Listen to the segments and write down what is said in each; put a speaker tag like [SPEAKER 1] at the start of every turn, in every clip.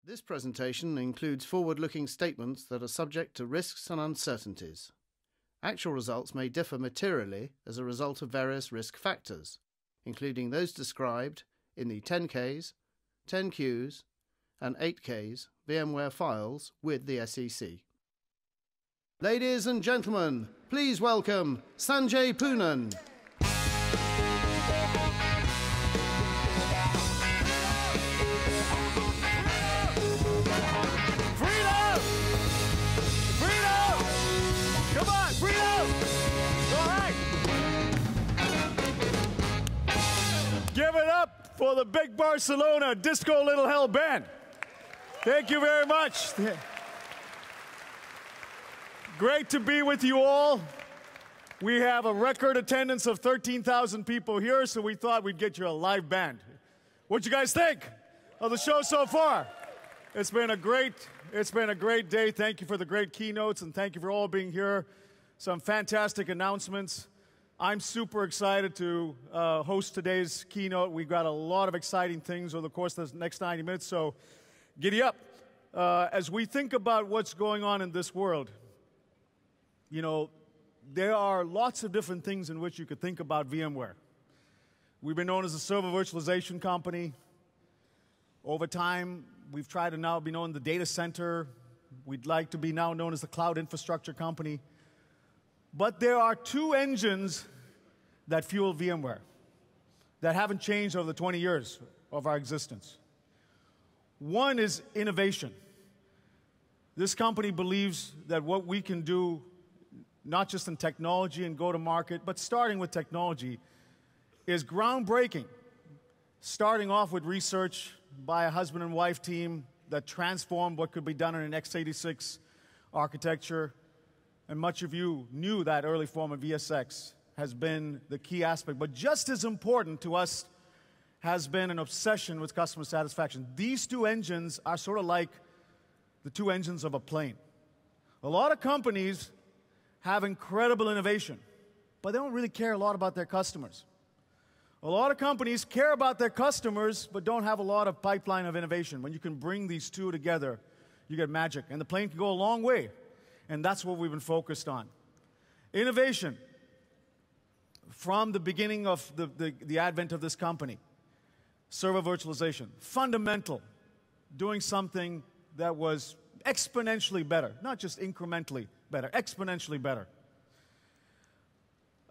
[SPEAKER 1] This presentation includes forward-looking statements that are subject to risks and uncertainties. Actual results may differ materially as a result of various risk factors, including those described in the 10-Ks, 10-Qs, and 8-Ks VMware files with the SEC. Ladies and gentlemen, please welcome Sanjay Poonen.
[SPEAKER 2] Give it up for the Big Barcelona Disco Little Hell Band. Thank you very much. Great to be with you all. We have a record attendance of 13,000 people here, so we thought we'd get you a live band. What'd you guys think of the show so far? It's been a great day. Thank you for the great keynotes, and thank you for all being here. Some fantastic announcements. I'm super excited to host today's keynote. We've got a lot of exciting things over the course of the next 90 minutes, so giddy up. As we think about what's going on in this world, you know, there are lots of different things in which you could think about VMware. We've been known as a server virtualization company. Over time, we've tried to now be known as the data center. We'd like to be now known as the cloud infrastructure company. But there are two engines that fuel VMware that haven't changed over the 20 years of our existence. One is innovation. This company believes that what we can do, not just in technology and go-to-market, but starting with technology, is groundbreaking. Starting off with research by a husband and wife team that transformed what could be done in an x86 architecture. And much of you knew that early form of ESX has been the key aspect. But just as important to us has been an obsession with customer satisfaction. These two engines are sort of like the two engines of a plane. A lot of companies have incredible innovation, but they don't really care a lot about their customers. A lot of companies care about their customers, but don't have a lot of pipeline of innovation. When you can bring these two together, you get magic. And the plane can go a long way. And that's what we've been focused on. Innovation, from the beginning of the advent of this company. Server virtualization, fundamental, doing something that was exponentially better, not just incrementally better, exponentially better.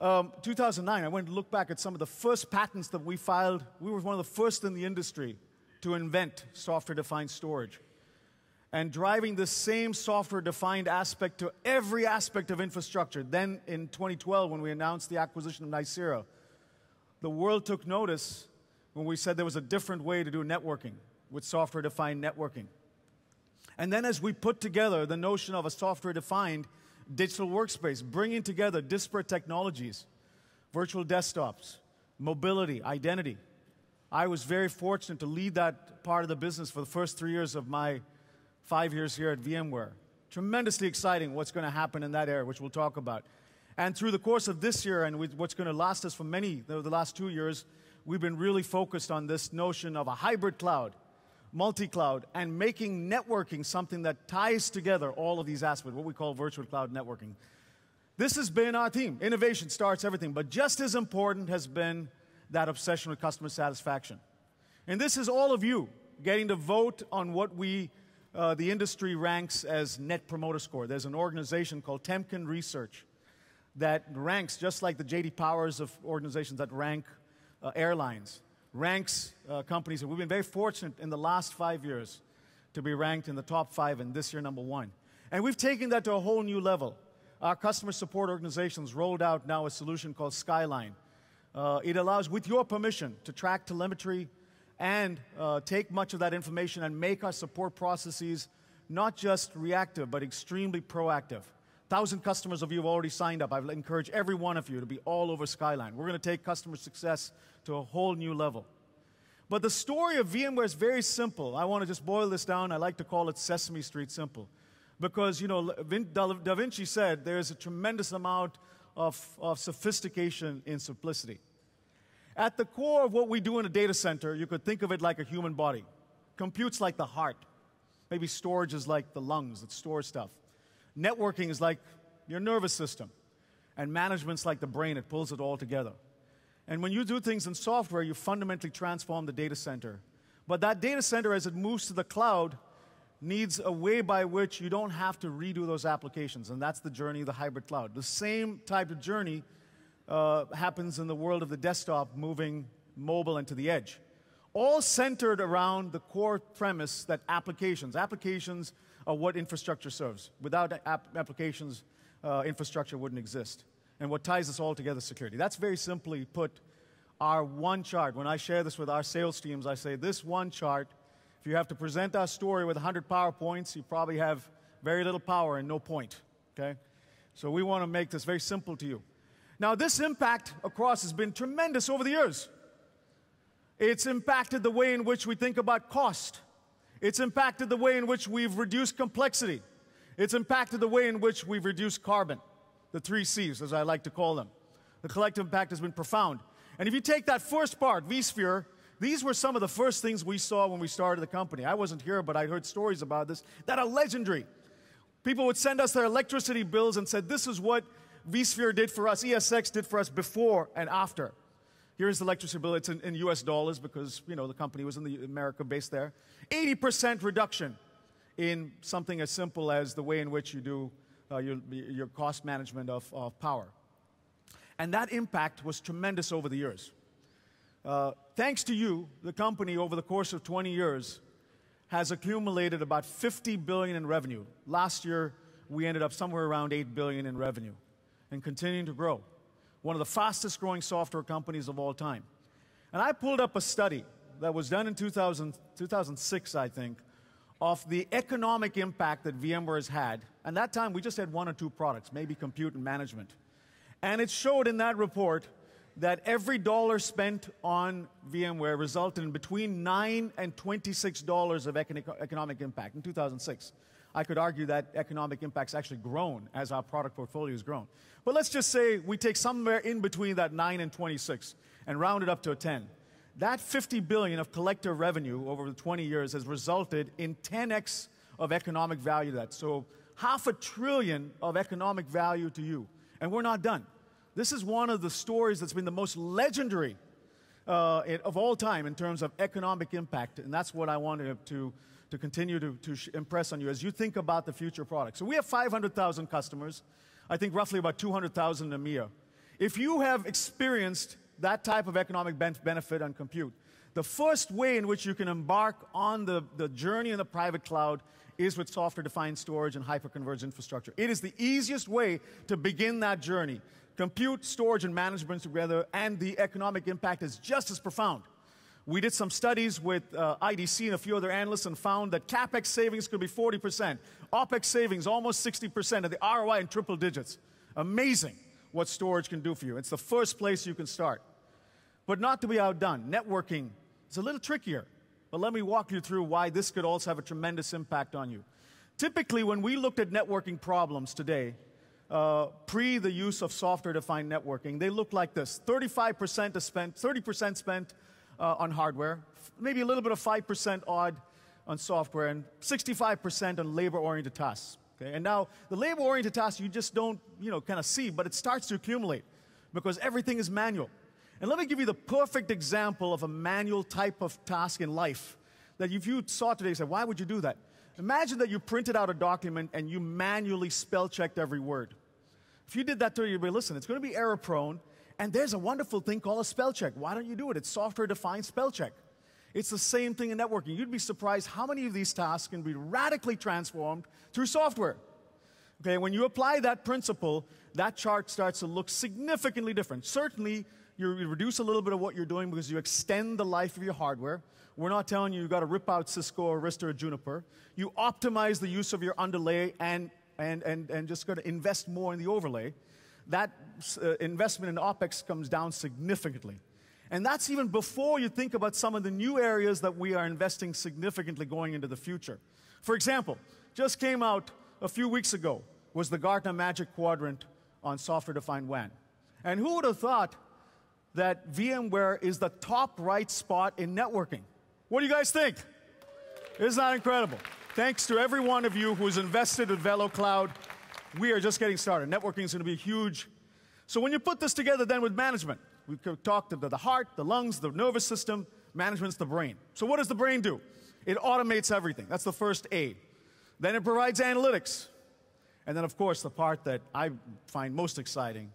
[SPEAKER 2] 2009, I went to look back at some of the first patents that we filed. We were one of the first in the industry to invent software-defined storage. And driving the same software-defined aspect to every aspect of infrastructure. Then in 2012, when we announced the acquisition of Nicira, the world took notice when we said there was a different way to do networking with software-defined networking. And then as we put together the notion of a software-defined digital workspace, bringing together disparate technologies, virtual desktops, mobility, identity. I was very fortunate to lead that part of the business for the first 3 years of my 5 years here at VMware. Tremendously exciting what's going to happen in that area, which we'll talk about. And through the course of this year, and what's going to last us for the last 2 years, we've been really focused on this notion of a hybrid cloud, multi-cloud, and making networking something that ties together all of these aspects, what we call virtual cloud networking. This has been our theme. Innovation starts everything, but just as important has been that obsession with customer satisfaction. And this is all of you getting to vote on what the industry ranks as Net Promoter Score. There's an organization called Temkin Research that ranks, just like the J.D. Powers of organizations that rank airlines, ranks companies. And we've been very fortunate in the last 5 years to be ranked in the top 5, and this year #1. And we've taken that to a whole new level. Our customer support organizations rolled out now a solution called Skyline. It allows, with your permission, to track telemetry and take much of that information and make our support processes not just reactive, but extremely proactive. 1,000 customers of you have already signed up. I would encourage every one of you to be all over Skyline. We're going to take customer success to a whole new level. But the story of VMware is very simple. I want to just boil this down. I like to call it Sesame Street simple. Because, you know, Da Vinci said there's a tremendous amount of sophistication in simplicity. At the core of what we do in a data center, you could think of it like a human body. Compute's like the heart. Maybe storage is like the lungs that store stuff. Networking is like your nervous system. And management's like the brain, it pulls it all together. And when you do things in software, you fundamentally transform the data center. But that data center, as it moves to the cloud, needs a way by which you don't have to redo those applications. And that's the journey of the hybrid cloud. The same type of journey happens in the world of the desktop, moving mobile and to the edge. All centered around the core premise that applications are what infrastructure serves. Without applications, infrastructure wouldn't exist. And what ties us all together is security. That's very simply put our one chart. When I share this with our sales teams, I say this one chart, if you have to present our story with 100 PowerPoints, you probably have very little power and no point, okay? So we want to make this very simple to you. Now, this impact across has been tremendous over the years. It's impacted the way in which we think about cost. It's impacted the way in which we've reduced complexity. It's impacted the way in which we've reduced carbon, the 3 Cs, as I like to call them. The collective impact has been profound. And if you take that first part, vSphere, these were some of the first things we saw when we started the company. I wasn't here, but I heard stories about this that are legendary. People would send us their electricity bills and said, this is what vSphere did for us, ESX did for us before and after. Here's the electricity bill. It's in US dollars because, you know, the company was in the America based there. 80% reduction in something as simple as the way in which you do your cost management of power. And that impact was tremendous over the years. Thanks to you, the company, over the course of 20 years, has accumulated about $50 billion in revenue. Last year, we ended up somewhere around $8 billion in revenue and continuing to grow. One of the fastest growing software companies of all time. And I pulled up a study that was done in 2006, I think, of the economic impact that VMware has had. And that time, we just had 1 or 2 products, maybe compute and management. And it showed in that report that every dollar spent on VMware resulted in between $9 and $26 of economic impact in 2006. I could argue that economic impact's actually grown as our product portfolio has grown. But let's just say we take somewhere in between that 9 and 26 and round it up to a 10. That $50 billion of collective revenue over the 20 years has resulted in 10x of economic value to that. So $500 billion of economic value to you. And we're not done. This is one of the stories that's been the most legendary of all time in terms of economic impact. And that's what I wanted to continue to impress on you as you think about the future products. So we have 500,000 customers. I think roughly about 200,000 in EMEA. If you have experienced that type of economic benefit on compute, the first way in which you can embark on the journey in the private cloud is with software-defined storage and hyperconverged infrastructure. It is the easiest way to begin that journey. Compute, storage, and management together, and the economic impact is just as profound. We did some studies with IDC and a few other analysts and found that CapEx savings could be 40%, OpEx savings almost 60%, and the ROI in triple digits. Amazing what storage can do for you. It's the first place you can start. But not to be outdone, networking is a little trickier. But let me walk you through why this could also have a tremendous impact on you. Typically, when we looked at networking problems today, pre the use of software-defined networking, they look like this. 30% spent on hardware, maybe a little bit of 5% odd on software, and 65% on labor-oriented tasks. Okay? And now, the labor-oriented tasks you just don't, kind of see, but it starts to accumulate because everything is manual. And let me give you the perfect example of a manual type of task in life that if you saw today, you say, why would you do that? Imagine that you printed out a document and you manually spell-checked every word. If you did that to you, listen, it's going to be error-prone, and there's a wonderful thing called a spell check. Why don't you do it? It's software-defined spell check. It's the same thing in networking. You'd be surprised how many of these tasks can be radically transformed through software. Okay, when you apply that principle, that chart starts to look significantly different. Certainly, you reduce a little bit of what you're doing because you extend the life of your hardware. We're not telling you you've got to rip out Cisco or Arista or Juniper. You optimize the use of your underlay and just going to invest more in the overlay. That investment in OpEx comes down significantly. And that's even before you think about some of the new areas that we are investing significantly going into the future. For example, just came out a few weeks ago was the Gartner Magic Quadrant on software-defined WAN. And who would have thought that VMware is the top right spot in networking? What do you guys think? Isn't that incredible? Thanks to every one of you who's invested in VeloCloud. We are just getting started. Networking is going to be huge. So when you put this together then with management, we could talk to the heart, the lungs, the nervous system. Management's the brain. So what does the brain do? It automates everything. That's the first A. Then it provides analytics. And then, of course, the part that I find most exciting,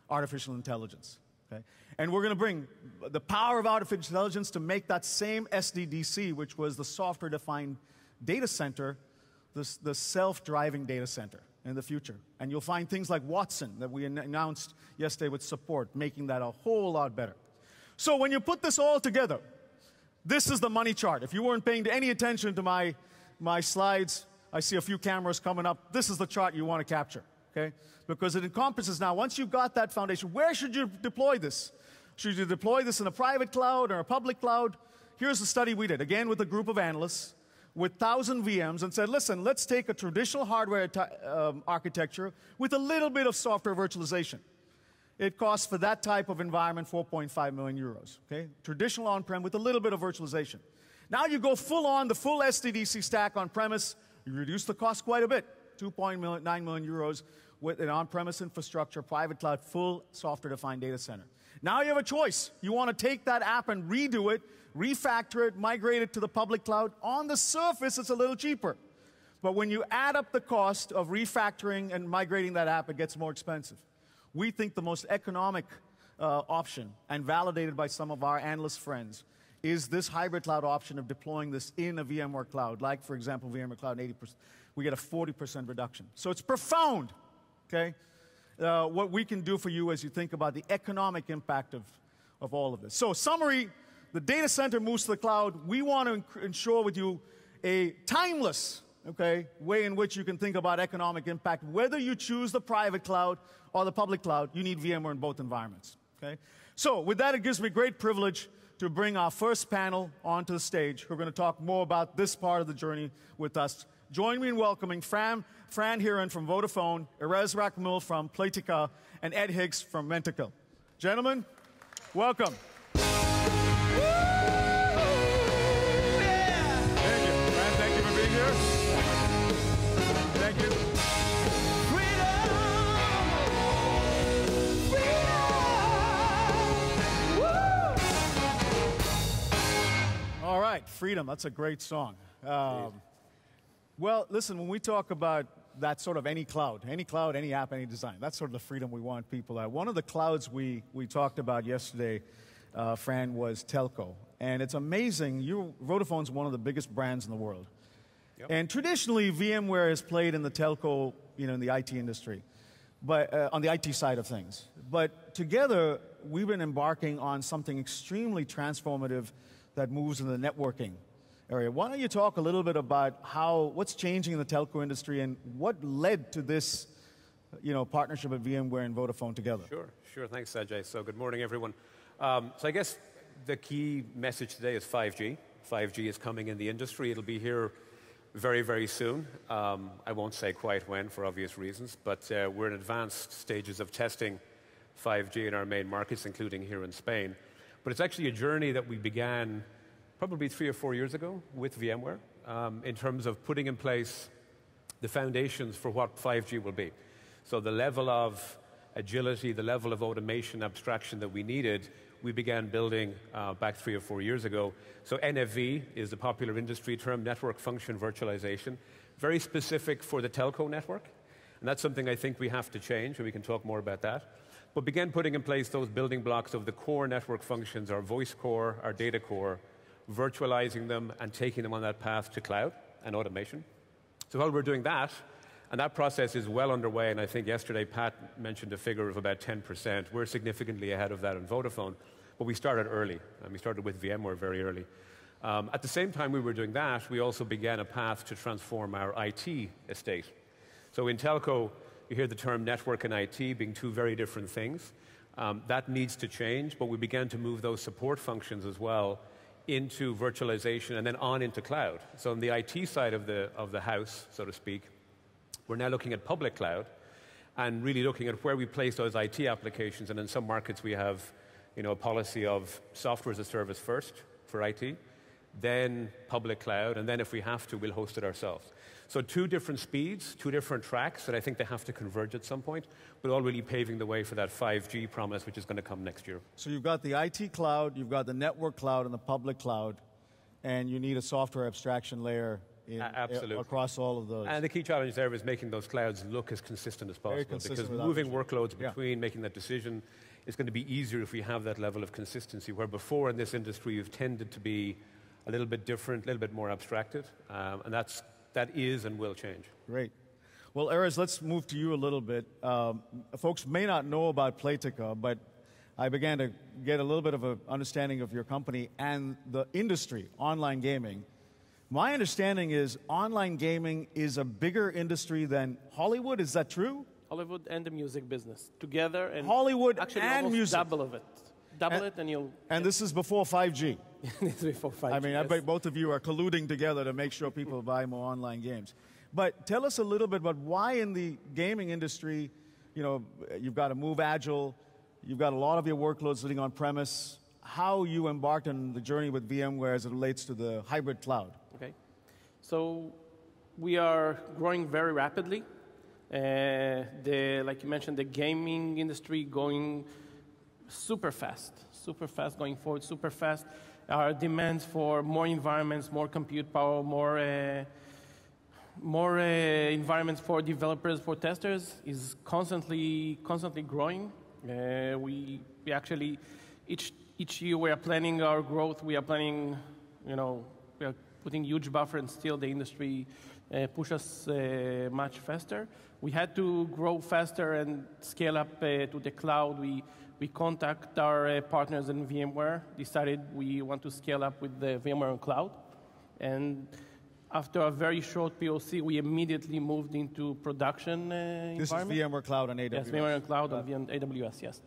[SPEAKER 2] artificial intelligence. Okay? And we're going to bring the power of artificial intelligence to make that same SDDC, which was the software-defined data center, the self-driving data center in the future. And you'll find things like Watson that we announced yesterday with support, making that a whole lot better. So when you put this all together, this is the money chart. If you weren't paying any attention to my slides, I see a few cameras coming up. This is the chart you want to capture, okay? Because it encompasses now, once you've got that foundation, where should you deploy this? Should you deploy this in a private cloud or a public cloud? Here's the study we did, again with a group of analysts, with 1,000 VMs, and said, listen, let's take a traditional hardware architecture with a little bit of software virtualization. It costs for that type of environment 4.5 million euros, okay? Traditional on-prem with a little bit of virtualization. Now you go full on, the full SDDC stack on-premise, you reduce the cost quite a bit, 2.9 million euros with an on-premise infrastructure, private cloud, full software-defined data center. Now you have a choice. You want to take that app and redo it, refactor it, migrate it to the public cloud. On the surface, it's a little cheaper. But when you add up the cost of refactoring and migrating that app, it gets more expensive. We think the most economic option, and validated by some of our analyst friends, is this hybrid cloud option of deploying this in a VMware cloud, like, for example, VMware Cloud 80%. We get a 40% reduction. So it's profound, okay, what we can do for you as you think about the economic impact of all of this. So summary, the data center moves to the cloud. We want to ensure with you a timeless, okay, way in which you can think about economic impact. Whether you choose the private cloud or the public cloud, you need VMware in both environments, okay? So with that, it gives me great privilege to bring our first panel onto the stage, who are going to talk more about this part of the journey with us. Join me in welcoming Fran Heeren from Vodafone, Erez Rakmul from Playtika, and Ed Higgs from Mentical. Gentlemen, welcome. Thank you. Fran, thank you for being here. Thank you. All right, freedom, that's a great song. Well, listen, when we talk about that sort of any cloud, any app, any design, that's sort of the freedom we want people at. One of the clouds we talked about yesterday, Fran, was telco. And it's amazing, Vodafone's one of the biggest brands in the world. Yep. And traditionally, VMware has played in the telco, in the IT industry, but on the IT side of things. But together, we've been embarking on something extremely transformative that moves in the networking area. Why don't you talk a little bit about what's changing in the telco industry and what led to this, partnership with VMware and Vodafone together?
[SPEAKER 3] Sure. Thanks, Ajay. So good morning, everyone. So I guess the key message today is 5G. 5G is coming in the industry. It'll be here very, very soon. I won't say quite when for obvious reasons, but we're in advanced stages of testing 5G in our main markets, including here in Spain. But it's actually a journey that we began probably 3 or 4 years ago with VMware in terms of putting in place the foundations for what 5G will be. So the level of agility, the level of automation abstraction that we needed, we began building back 3 or 4 years ago. So NFV is the popular industry term, network function virtualization, very specific for the telco network. And that's something I think we have to change, and we can talk more about that. But began putting in place those building blocks of the core network functions, our voice core, our data core, virtualizing them and taking them on that path to cloud and automation. So while we're doing that, and that process is well underway, and I think yesterday Pat mentioned a figure of about 10%. We're significantly ahead of that in Vodafone, but we started early, and we started with VMware very early. At the same time we were doing that, we also began a path to transform our IT estate. So in telco, you hear the term network and IT being two very different things. That needs to change, but we began to move those support functions as well into virtualization and then on into cloud. So on the IT side of the house, so to speak, we're now looking at public cloud and really looking at where we place those IT applications. And in some markets we have a policy of software as a service first for IT, then public cloud, and then if we have to, we'll host it ourselves. So 2 different speeds, 2 different tracks that I think they have to converge at some point, but all really paving the way for that 5G promise, which is going to come next year.
[SPEAKER 2] So you've got the IT cloud, you've got the network cloud and the public cloud, and you need a software abstraction layer across all of those.
[SPEAKER 3] And the key challenge there is making those clouds look as consistent as possible, because moving workloads between, making that decision, is going to be easier if we have that level of consistency, where before in this industry you've tended to be a little bit different, a little bit more abstracted, and that is and will change.
[SPEAKER 2] Great. Well, Erez, let's move to you a little bit. Folks may not know about Playtika, but I began to get a little bit of an understanding of your company and the industry, online gaming. My understanding is online gaming is a bigger industry than Hollywood. Is that true?
[SPEAKER 4] Hollywood and the music business together, and
[SPEAKER 2] Hollywood
[SPEAKER 4] actually
[SPEAKER 2] and
[SPEAKER 4] almost
[SPEAKER 2] music.
[SPEAKER 4] double of it. Double it, and you'll.
[SPEAKER 2] And this is before 5G.
[SPEAKER 4] This is before 5G.
[SPEAKER 2] I mean, I bet both of you are colluding together to make sure people buy more online games. But tell us a little bit about why in the gaming industry, you know, you've got to move agile, you've got a lot of your workloads sitting on premise, how you embarked on the journey with VMware as it relates to the hybrid cloud.
[SPEAKER 4] Okay. So we are growing very rapidly. Like you mentioned, the gaming industry going super fast going forward, super fast. Our demands for more environments, more compute power, more environments for developers, for testers is constantly growing. We actually, each year we are planning our growth. We are planning, we are putting huge buffer, and still the industry push us much faster. We had to grow faster and scale up to the cloud. We contact our partners in VMware, decided we want to scale up with the VMware on cloud. And after a very short POC, we immediately moved into production environment.
[SPEAKER 2] This is VMware Cloud on AWS.
[SPEAKER 4] Yes, VMware on cloud on AWS, yes.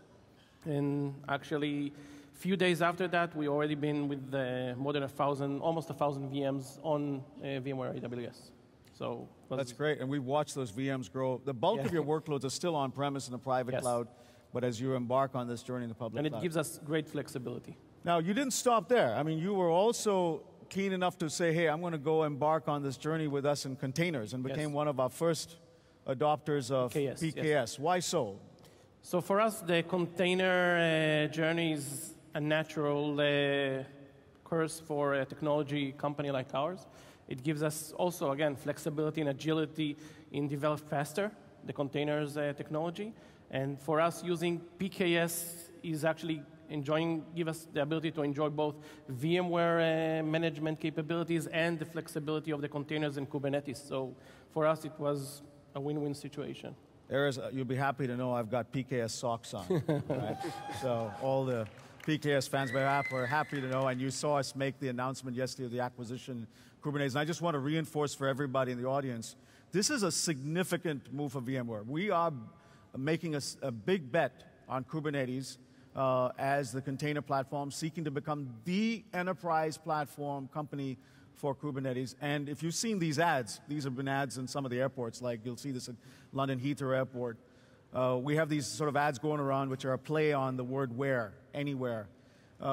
[SPEAKER 4] And actually, a few days after that, we already been with more than almost 1,000 VMs on VMware AWS. So
[SPEAKER 2] that's great, and we've watched those VMs grow. The bulk of your workloads are still on-premise in the private cloud, but as you embark on this journey in the public cloud.
[SPEAKER 4] And it gives us great flexibility.
[SPEAKER 2] Now, you didn't stop there. I mean, you were also keen enough to say, hey, I'm going to go embark on this journey with us in containers, and became one of our first adopters of PKS.
[SPEAKER 4] Yes.
[SPEAKER 2] Why so?
[SPEAKER 4] So for us, the container journey is a natural course for a technology company like ours. It gives us also, again, flexibility and agility in develop faster, the containers technology. And for us, using PKS is actually give us the ability to enjoy both VMware management capabilities and the flexibility of the containers in Kubernetes. So for us, it was a win-win situation.
[SPEAKER 2] Erez, you'll be happy to know I've got PKS socks on. Right? So all the PKS fans were happy to know, and you saw us make the announcement yesterday of the acquisition of Kubernetes. And I just want to reinforce for everybody in the audience, this is a significant move for VMware. We are making a big bet on Kubernetes as the container platform, seeking to become the enterprise platform company for Kubernetes. And if you've seen these ads, these have been ads in some of the airports, like you'll see this at London Heathrow Airport. We have these sort of ads going around which are a play on the word where, anywhere.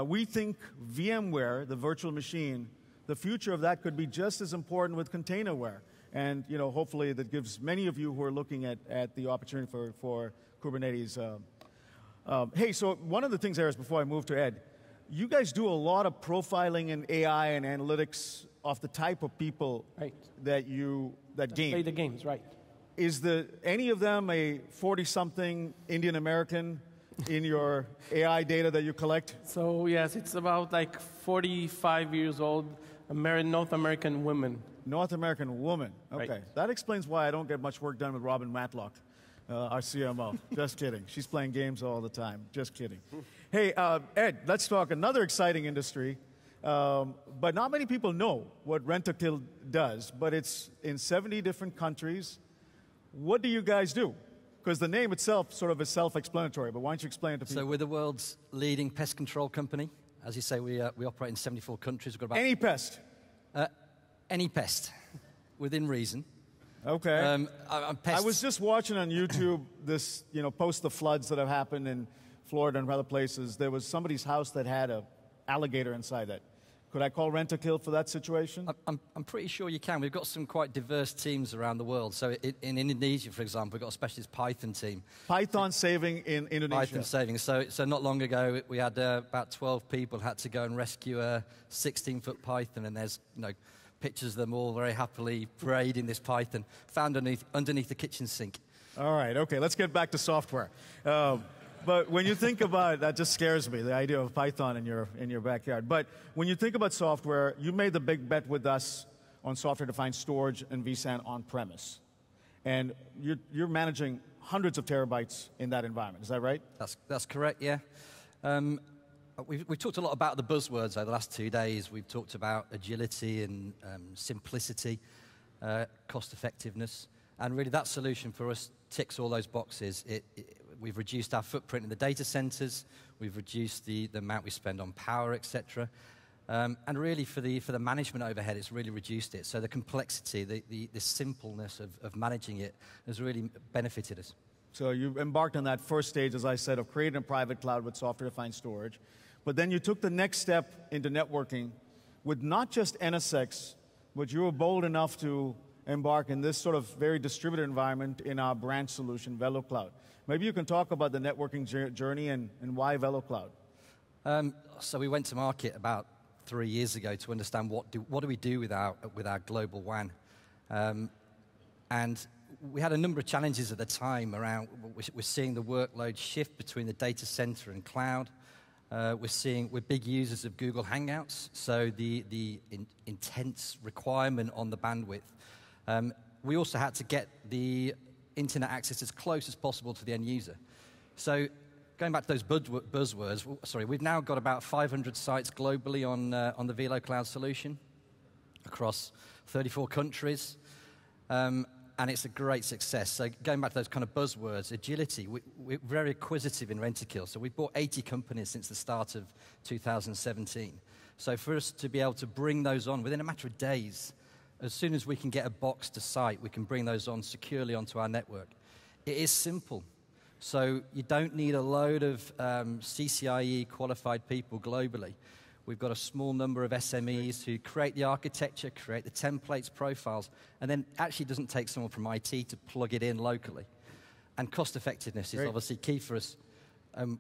[SPEAKER 2] We think VMware, the virtual machine, the future of that could be just as important with containerware. And hopefully that gives many of you who are looking at the opportunity for Kubernetes. Hey, so one of the things there is, before I move to Ed, you guys do a lot of profiling in AI and analytics of the type of people that game.
[SPEAKER 4] Play the games, right.
[SPEAKER 2] Is any of them a 40-something Indian American in your AI data that you collect?
[SPEAKER 4] So yes, it's about like 45 years old, North American women.
[SPEAKER 2] North American woman. Okay.
[SPEAKER 4] Right.
[SPEAKER 2] That explains why I don't get much work done with Robin Matlock, our CMO. Just kidding. She's playing games all the time. Just kidding. Hey, Ed, let's talk another exciting industry. But not many people know what Rentokil does, but it's in 70 different countries. What do you guys do? Because the name itself sort of is self-explanatory, but why don't you explain it to people?
[SPEAKER 5] So we're the world's leading pest control company. As you say, we operate in 74 countries. We've got about
[SPEAKER 2] any pest?
[SPEAKER 5] Any pest, within reason.
[SPEAKER 2] Okay. I was just watching on YouTube this, post the floods that have happened in Florida and other places. There was somebody's house that had an alligator inside it. Could I call Rentokil for that situation?
[SPEAKER 5] I'm pretty sure you can. We've got some quite diverse teams around the world. So in Indonesia, for example, we've got a specialist Python team.
[SPEAKER 2] Python saving in Indonesia.
[SPEAKER 5] Python saving. So not long ago, we had about 12 people had to go and rescue a 16-foot python, and there's pictures of them all very happily parading this python, found underneath the kitchen sink.
[SPEAKER 2] All right, okay, let's get back to software. But when you think about it, that just scares me, the idea of Python in your backyard. But when you think about software, you made the big bet with us on software-defined storage and vSAN on-premise. And you're managing hundreds of terabytes in that environment. Is that right?
[SPEAKER 5] That's correct, yeah. We've talked a lot about the buzzwords over the last 2 days. We've talked about agility and simplicity, cost-effectiveness. And really that solution for us ticks all those boxes. We've reduced our footprint in the data centers. We've reduced the amount we spend on power, etc. And really, for the management overhead, it's really reduced it. So the complexity, the simpleness of managing it has really benefited us.
[SPEAKER 2] So you embarked on that first stage, as I said, of creating a private cloud with software-defined storage. But then you took the next step into networking with not just NSX, but you were bold enough to embark in this sort of very distributed environment in our branch solution, VeloCloud. Maybe you can talk about the networking journey and why VeloCloud.
[SPEAKER 5] So we went to market about 3 years ago to understand what do we do with our global WAN. And we had a number of challenges at the time around, we're seeing the workload shift between the data center and cloud. We're big users of Google Hangouts, so the intense requirement on the bandwidth. We also had to get the internet access as close as possible to the end user. So going back to those buzzwords, we've now got about 500 sites globally on the VeloCloud solution across 34 countries. And it's a great success. So going back to those kind of buzzwords, agility, we're very acquisitive in Rentokil. So we've bought 80 companies since the start of 2017. So for us to be able to bring those on within a matter of days, as soon as we can get a box to site, we can bring those on securely onto our network. It is simple. So you don't need a load of CCIE qualified people globally. We've got a small number of SMEs who create the architecture, create the templates, profiles, and then actually doesn't take someone from IT to plug it in locally. And cost effectiveness is obviously key for us.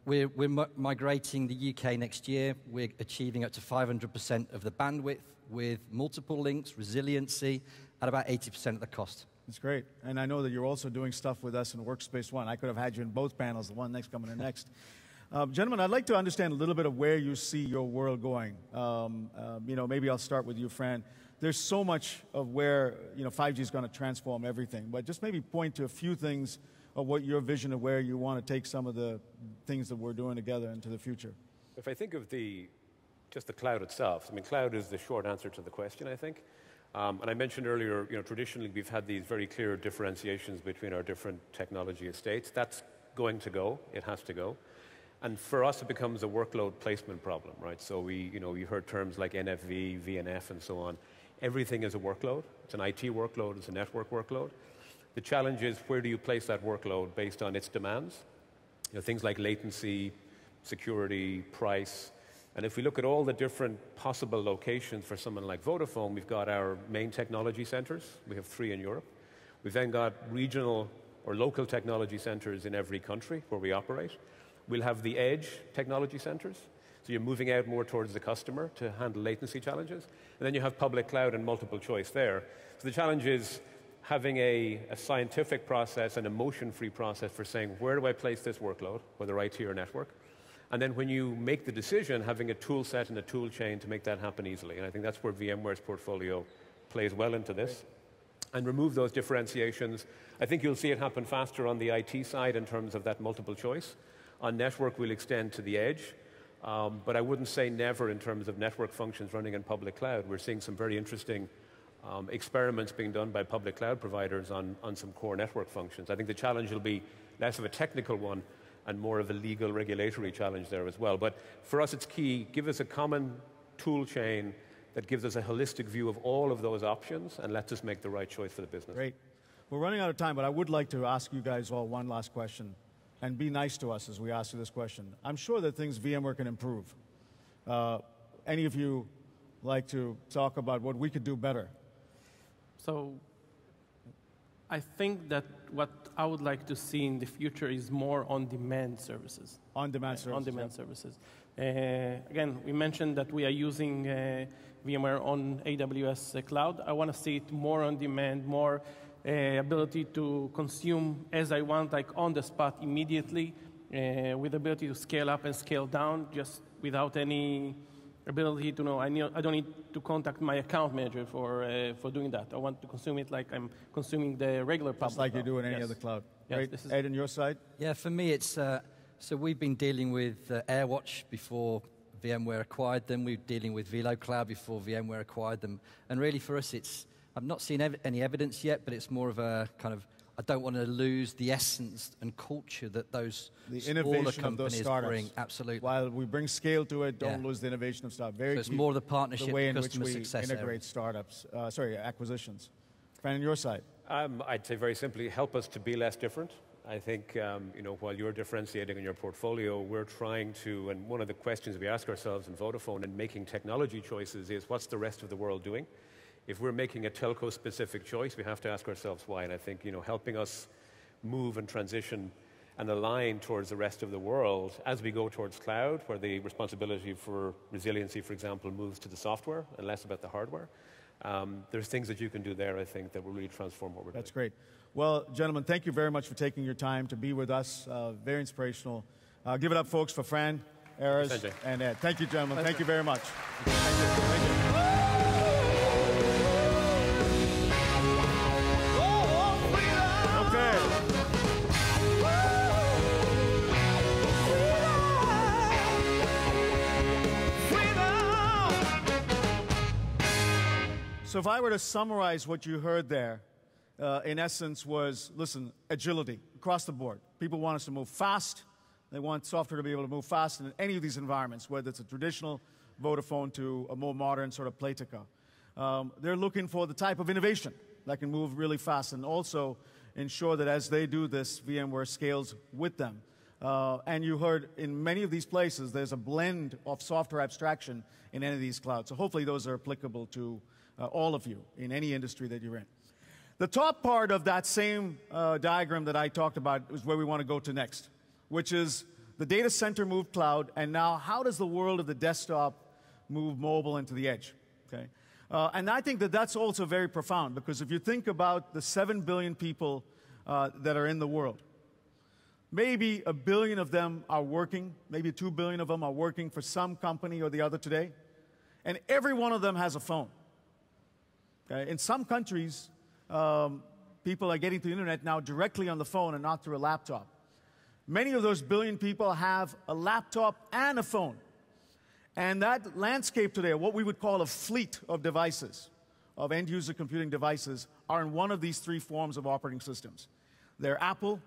[SPEAKER 5] We're migrating the UK next year. We're achieving up to 500% of the bandwidth with multiple links, resiliency, at about 80% of the cost.
[SPEAKER 2] That's great. And I know that you're also doing stuff with us in Workspace ONE. I could have had you in both panels, the one next coming in next. Gentlemen, I'd like to understand a little bit of where you see your world going. Maybe I'll start with you, Fran. There's so much of where 5G is going to transform everything, but just maybe point to a few things of what your vision of where you want to take some of the things that we're doing together into the future.
[SPEAKER 3] If I think of just the cloud itself, I mean, cloud is the short answer to the question, I think. And I mentioned earlier, traditionally we've had these very clear differentiations between our different technology estates. That's going to go. It has to go. And for us, it becomes a workload placement problem, right? So you heard terms like NFV, VNF, and so on. Everything is a workload. It's an IT workload. It's a network workload. The challenge is, where do you place that workload based on its demands? Things like latency, security, price. And if we look at all the different possible locations for someone like Vodafone, we've got our main technology centers. We have 3 in Europe. We've then got regional or local technology centers in every country where we operate. We'll have the edge technology centers. So you're moving out more towards the customer to handle latency challenges. And then you have public cloud and multiple choice there. So the challenge is having a scientific process and a motion-free process for saying, where do I place this workload, whether IT or network? And then when you make the decision, having a tool set and a tool chain to make that happen easily. And I think that's where VMware's portfolio plays well into this. And remove those differentiations. I think you'll see it happen faster on the IT side in terms of that multiple choice. On network, we'll extend to the edge. But I wouldn't say never in terms of network functions running in public cloud. We're seeing some very interesting experiments being done by public cloud providers on some core network functions. I think the challenge will be less of a technical one and more of a legal regulatory challenge there as well. But for us, it's key. Give us a common tool chain that gives us a holistic view of all of those options and lets us make the right choice for the business.
[SPEAKER 2] Great. We're running out of time, but I would like to ask you guys all one last question. And be nice to us as we ask you this question. I'm sure that things VMware can improve. Any of you like to talk about what we could do better?
[SPEAKER 4] So I think that what I would like to see in the future is more on-demand services.
[SPEAKER 2] On-demand services.
[SPEAKER 4] On-demand services. Again, we mentioned that we are using VMware on AWS cloud. I want to see it more on-demand, more ability to consume as I want, like on the spot immediately, with ability to scale up and scale down, just without any ability to know. I don't need to contact my account manager for doing that. I want to consume it like I'm consuming the regular public
[SPEAKER 2] Just like
[SPEAKER 4] cloud.
[SPEAKER 2] you do in any
[SPEAKER 4] Yes.
[SPEAKER 2] other cloud.
[SPEAKER 4] Yes,
[SPEAKER 2] Right?
[SPEAKER 4] this is-
[SPEAKER 2] Ed, on your side?
[SPEAKER 5] Yeah, for me, it's so we've been dealing with AirWatch before VMware acquired them. We're dealing with VeloCloud before VMware acquired them. And really, for us, I've not seen any evidence yet, but it's more of a kind of, I don't want to lose the essence and culture that those
[SPEAKER 2] The
[SPEAKER 5] smaller
[SPEAKER 2] innovation of those
[SPEAKER 5] companies
[SPEAKER 2] startups.
[SPEAKER 5] bring. Absolutely.
[SPEAKER 2] While we bring scale to it, don't
[SPEAKER 5] Yeah.
[SPEAKER 2] lose the innovation of startups. Very
[SPEAKER 5] So it's
[SPEAKER 2] key,
[SPEAKER 5] more the partnership,
[SPEAKER 2] the way in which
[SPEAKER 5] customer
[SPEAKER 2] we
[SPEAKER 5] success
[SPEAKER 2] integrate startups, acquisitions. Fran, on your side?
[SPEAKER 3] I'd say very simply, help us to be less different. I think, while you're differentiating in your portfolio, we're trying to, and one of the questions we ask ourselves in Vodafone in making technology choices is, what's the rest of the world doing? If we're making a telco-specific choice, we have to ask ourselves why. And I think, helping us move and transition and align towards the rest of the world as we go towards cloud, where the responsibility for resiliency, for example, moves to the software and less about the hardware. There's things that you can do there, I think, that will really transform what we're doing.
[SPEAKER 2] That's great. Well, gentlemen, thank you very much for taking your time to be with us. Very inspirational. Give it up, folks, for Fran, Erez,
[SPEAKER 3] Sanjay.
[SPEAKER 2] and Ed. Thank you, gentlemen. Thank you very much. Okay. So if I were to summarize what you heard there, in essence was, listen, agility across the board. People want us to move fast. They want software to be able to move fast in any of these environments, whether it's a traditional Vodafone to a more modern sort of Playtika. They're looking for the type of innovation that can move really fast and also ensure that as they do this, VMware scales with them. And you heard in many of these places, there's a blend of software abstraction in any of these clouds. So hopefully those are applicable to all of you in any industry that you're in. The top part of that same diagram that I talked about is where we want to go to next, which is the data center moved cloud, and now how does the world of the desktop move mobile into the edge? Okay? And I think that that's also very profound, because if you think about the 7 billion people that are in the world, maybe 1 billion of them are working, maybe 2 billion of them are working for some company or the other today, and every one of them has a phone. Okay? In some countries, people are getting to the internet now directly on the phone and not through a laptop. Many of those billion people have a laptop and a phone. And that landscape today, what we would call a fleet of devices, of end-user computing devices, are in one of these three forms of operating systems. They're Apple,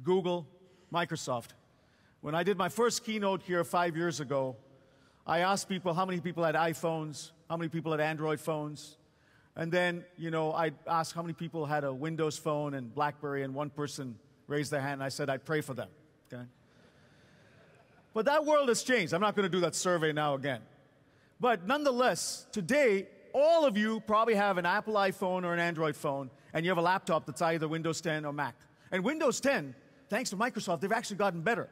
[SPEAKER 2] Google, Microsoft. When I did my first keynote here 5 years ago, I asked people how many people had iPhones, how many people had Android phones, and then, I'd ask how many people had a Windows phone and BlackBerry, and one person raised their hand, and I said I'd pray for them, okay? But that world has changed. I'm not going to do that survey now again. But nonetheless, today, all of you probably have an Apple iPhone or an Android phone, and you have a laptop that's either Windows 10 or Mac. And Windows 10, thanks to Microsoft, they've actually gotten better.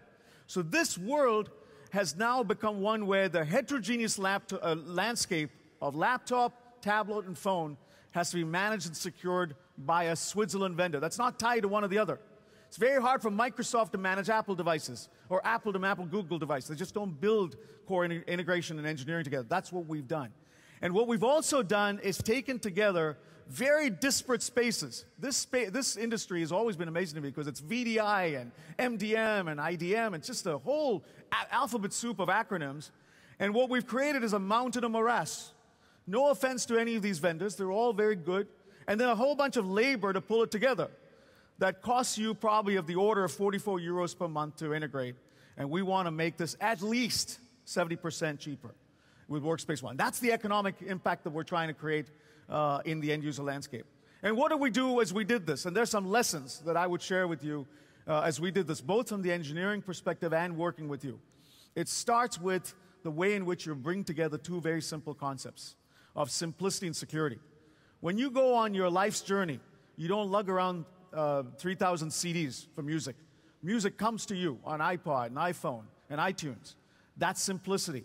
[SPEAKER 2] So this world has now become one where the heterogeneous landscape of laptop, tablet, and phone has to be managed and secured by a Switzerland vendor. That's not tied to one or the other. It's very hard for Microsoft to manage Apple devices or Apple to map Google devices. They just don't build core integration and engineering together. That's what we've done. And what we've also done is taken together very disparate spaces. This industry has always been amazing to me because it's VDI and MDM and IDM. It's just a whole alphabet soup of acronyms. And what we've created is a mountain of morass. No offense to any of these vendors. They're all very good. And then a whole bunch of labor to pull it together that costs you probably of the order of 44 euros per month to integrate. And we want to make this at least 70% cheaper with Workspace ONE. That's the economic impact that we're trying to create in the end-user landscape. And what did we do as we did this? And there's some lessons that I would share with you as we did this, both from the engineering perspective and working with you. It starts with the way in which you bring together two very simple concepts of simplicity and security. When you go on your life's journey, you don't lug around 3,000 CDs for music. Music comes to you on iPod and iPhone and iTunes. That's simplicity.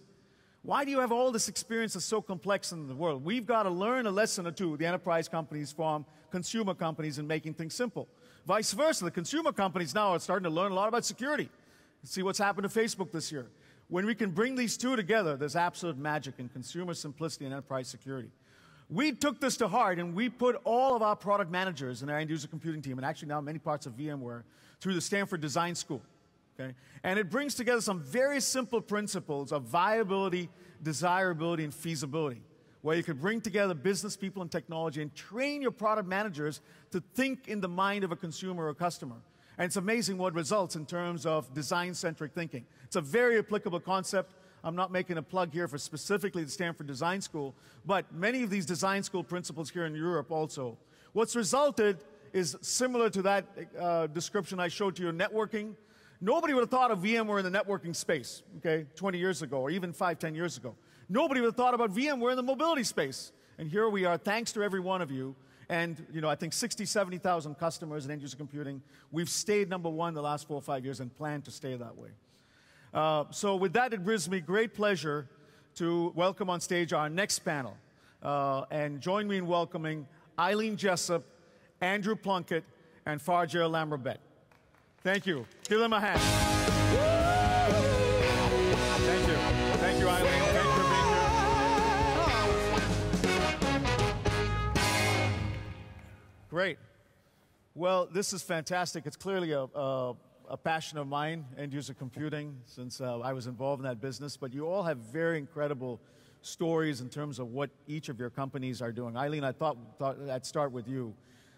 [SPEAKER 2] Why do you have all this experience that's so complex in the world? We've got to learn a lesson or two, the enterprise companies from consumer companies in making things simple. Vice versa, the consumer companies now are starting to learn a lot about security. See what's happened to Facebook this year. When we can bring these two together, there's absolute magic in consumer simplicity and enterprise security. We took this to heart, and we put all of our product managers in our end-user computing team, and actually now many parts of VMware, through the Stanford Design School. Okay? And it brings together some very simple principles of viability, desirability, and feasibility, where you could bring together business people and technology and train your product managers to think in the mind of a consumer or customer. And it's amazing what results in terms of design-centric thinking. It's a very applicable concept. I'm not making a plug here for specifically the Stanford Design School, but many of these design school principles here in Europe also. What's resulted is similar to that description I showed to you in networking. Nobody would have thought of VMware in the networking space, okay, 20 years ago, or even 5, 10 years ago. Nobody would have thought about VMware in the mobility space. And here we are, thanks to every one of you. And, you know, I think 60, 70,000 customers in end-user computing. We've stayed number one the last 4 or 5 years and plan to stay that way. So with that, it brings me great pleasure to welcome on stage our next panel. And join me in welcoming Eileen Jessup, Andrew Plunkett, and Farjeel Lamrabet. Thank you. Give them a hand. Thank you. Thank you, Eileen. Thank you for being here. Great. Well, this is fantastic. It's clearly a passion of mine, end-user computing, since I was involved in that business. But you all have very incredible stories in terms of what each of your companies are doing. Eileen, I thought I'd start with you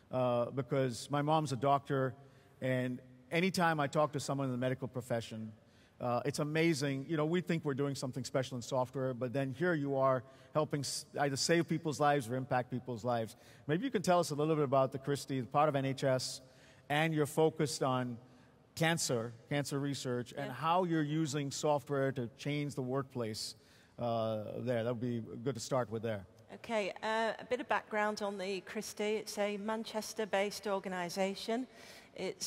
[SPEAKER 2] because my mom's a doctor, and anytime I talk to someone in the medical profession, it's amazing. You know, we think we're doing something special in software, but then here you are helping either save people's lives or impact people's lives. Maybe you can tell us a little bit about the Christie, part of NHS, and you're focused on cancer research, and how you're using software to change the workplace there. That would be good to start with there.
[SPEAKER 6] Okay, a bit of background on the Christie. It's a Manchester-based organisation. It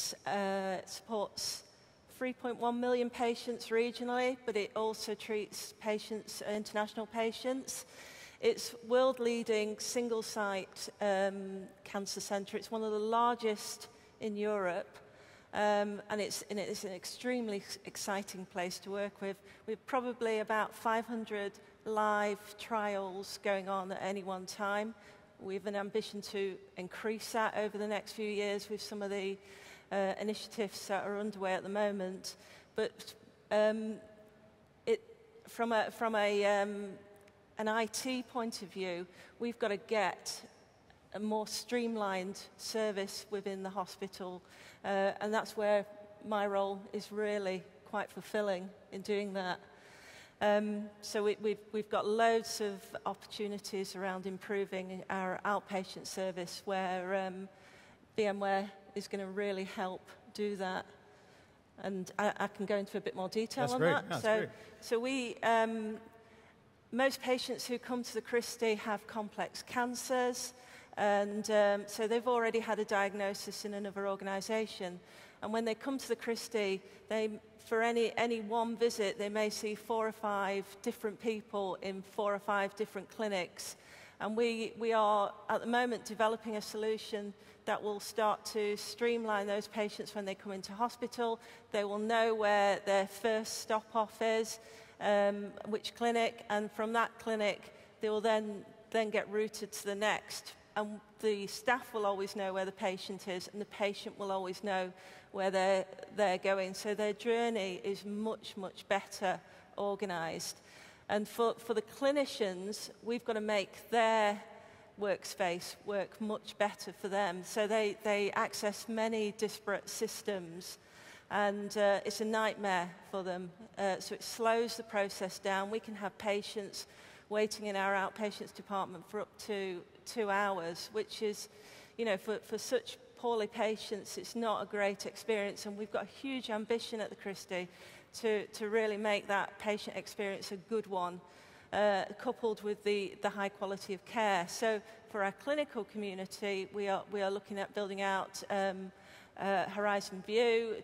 [SPEAKER 6] supports 3.1 million patients regionally, but it also treats patients, international patients. It's world-leading single-site cancer centre. It's one of the largest in Europe. And it's an extremely exciting place to work with. We've probably about 500 live trials going on at any one time. We have an ambition to increase that over the next few years with some of the initiatives that are underway at the moment. But from an IT point of view, we've got to get a more streamlined service within the hospital, and that's where my role is really quite fulfilling in doing that. So we've got loads of opportunities around improving our outpatient service where VMware is going to really help do that. And I can go into a bit more detail on that.
[SPEAKER 2] That's great.
[SPEAKER 6] So we, most patients who come to the Christie have complex cancers. And so they've already had a diagnosis in another organisation. And when they come to the Christie, for any one visit, they may see 4 or 5 different people in 4 or 5 different clinics. And we are, at the moment, developing a solution that will start to streamline those patients when they come into hospital. They will know where their first stop-off is, which clinic, and from that clinic, they will then get routed to the next. And the staff will always know where the patient is, and the patient will always know where they're going. So their journey is much, much better organised. And for the clinicians, we've got to make their workspace work much better for them. So they access many disparate systems, and it's a nightmare for them. So it slows the process down. We can have patients waiting in our outpatients department for up to 2 hours, which is, you know, for such poorly patients, it's not a great experience. And we've got a huge ambition at the Christie to really make that patient experience a good one, coupled with the high quality of care. So for our clinical community, we are looking at building out Horizon View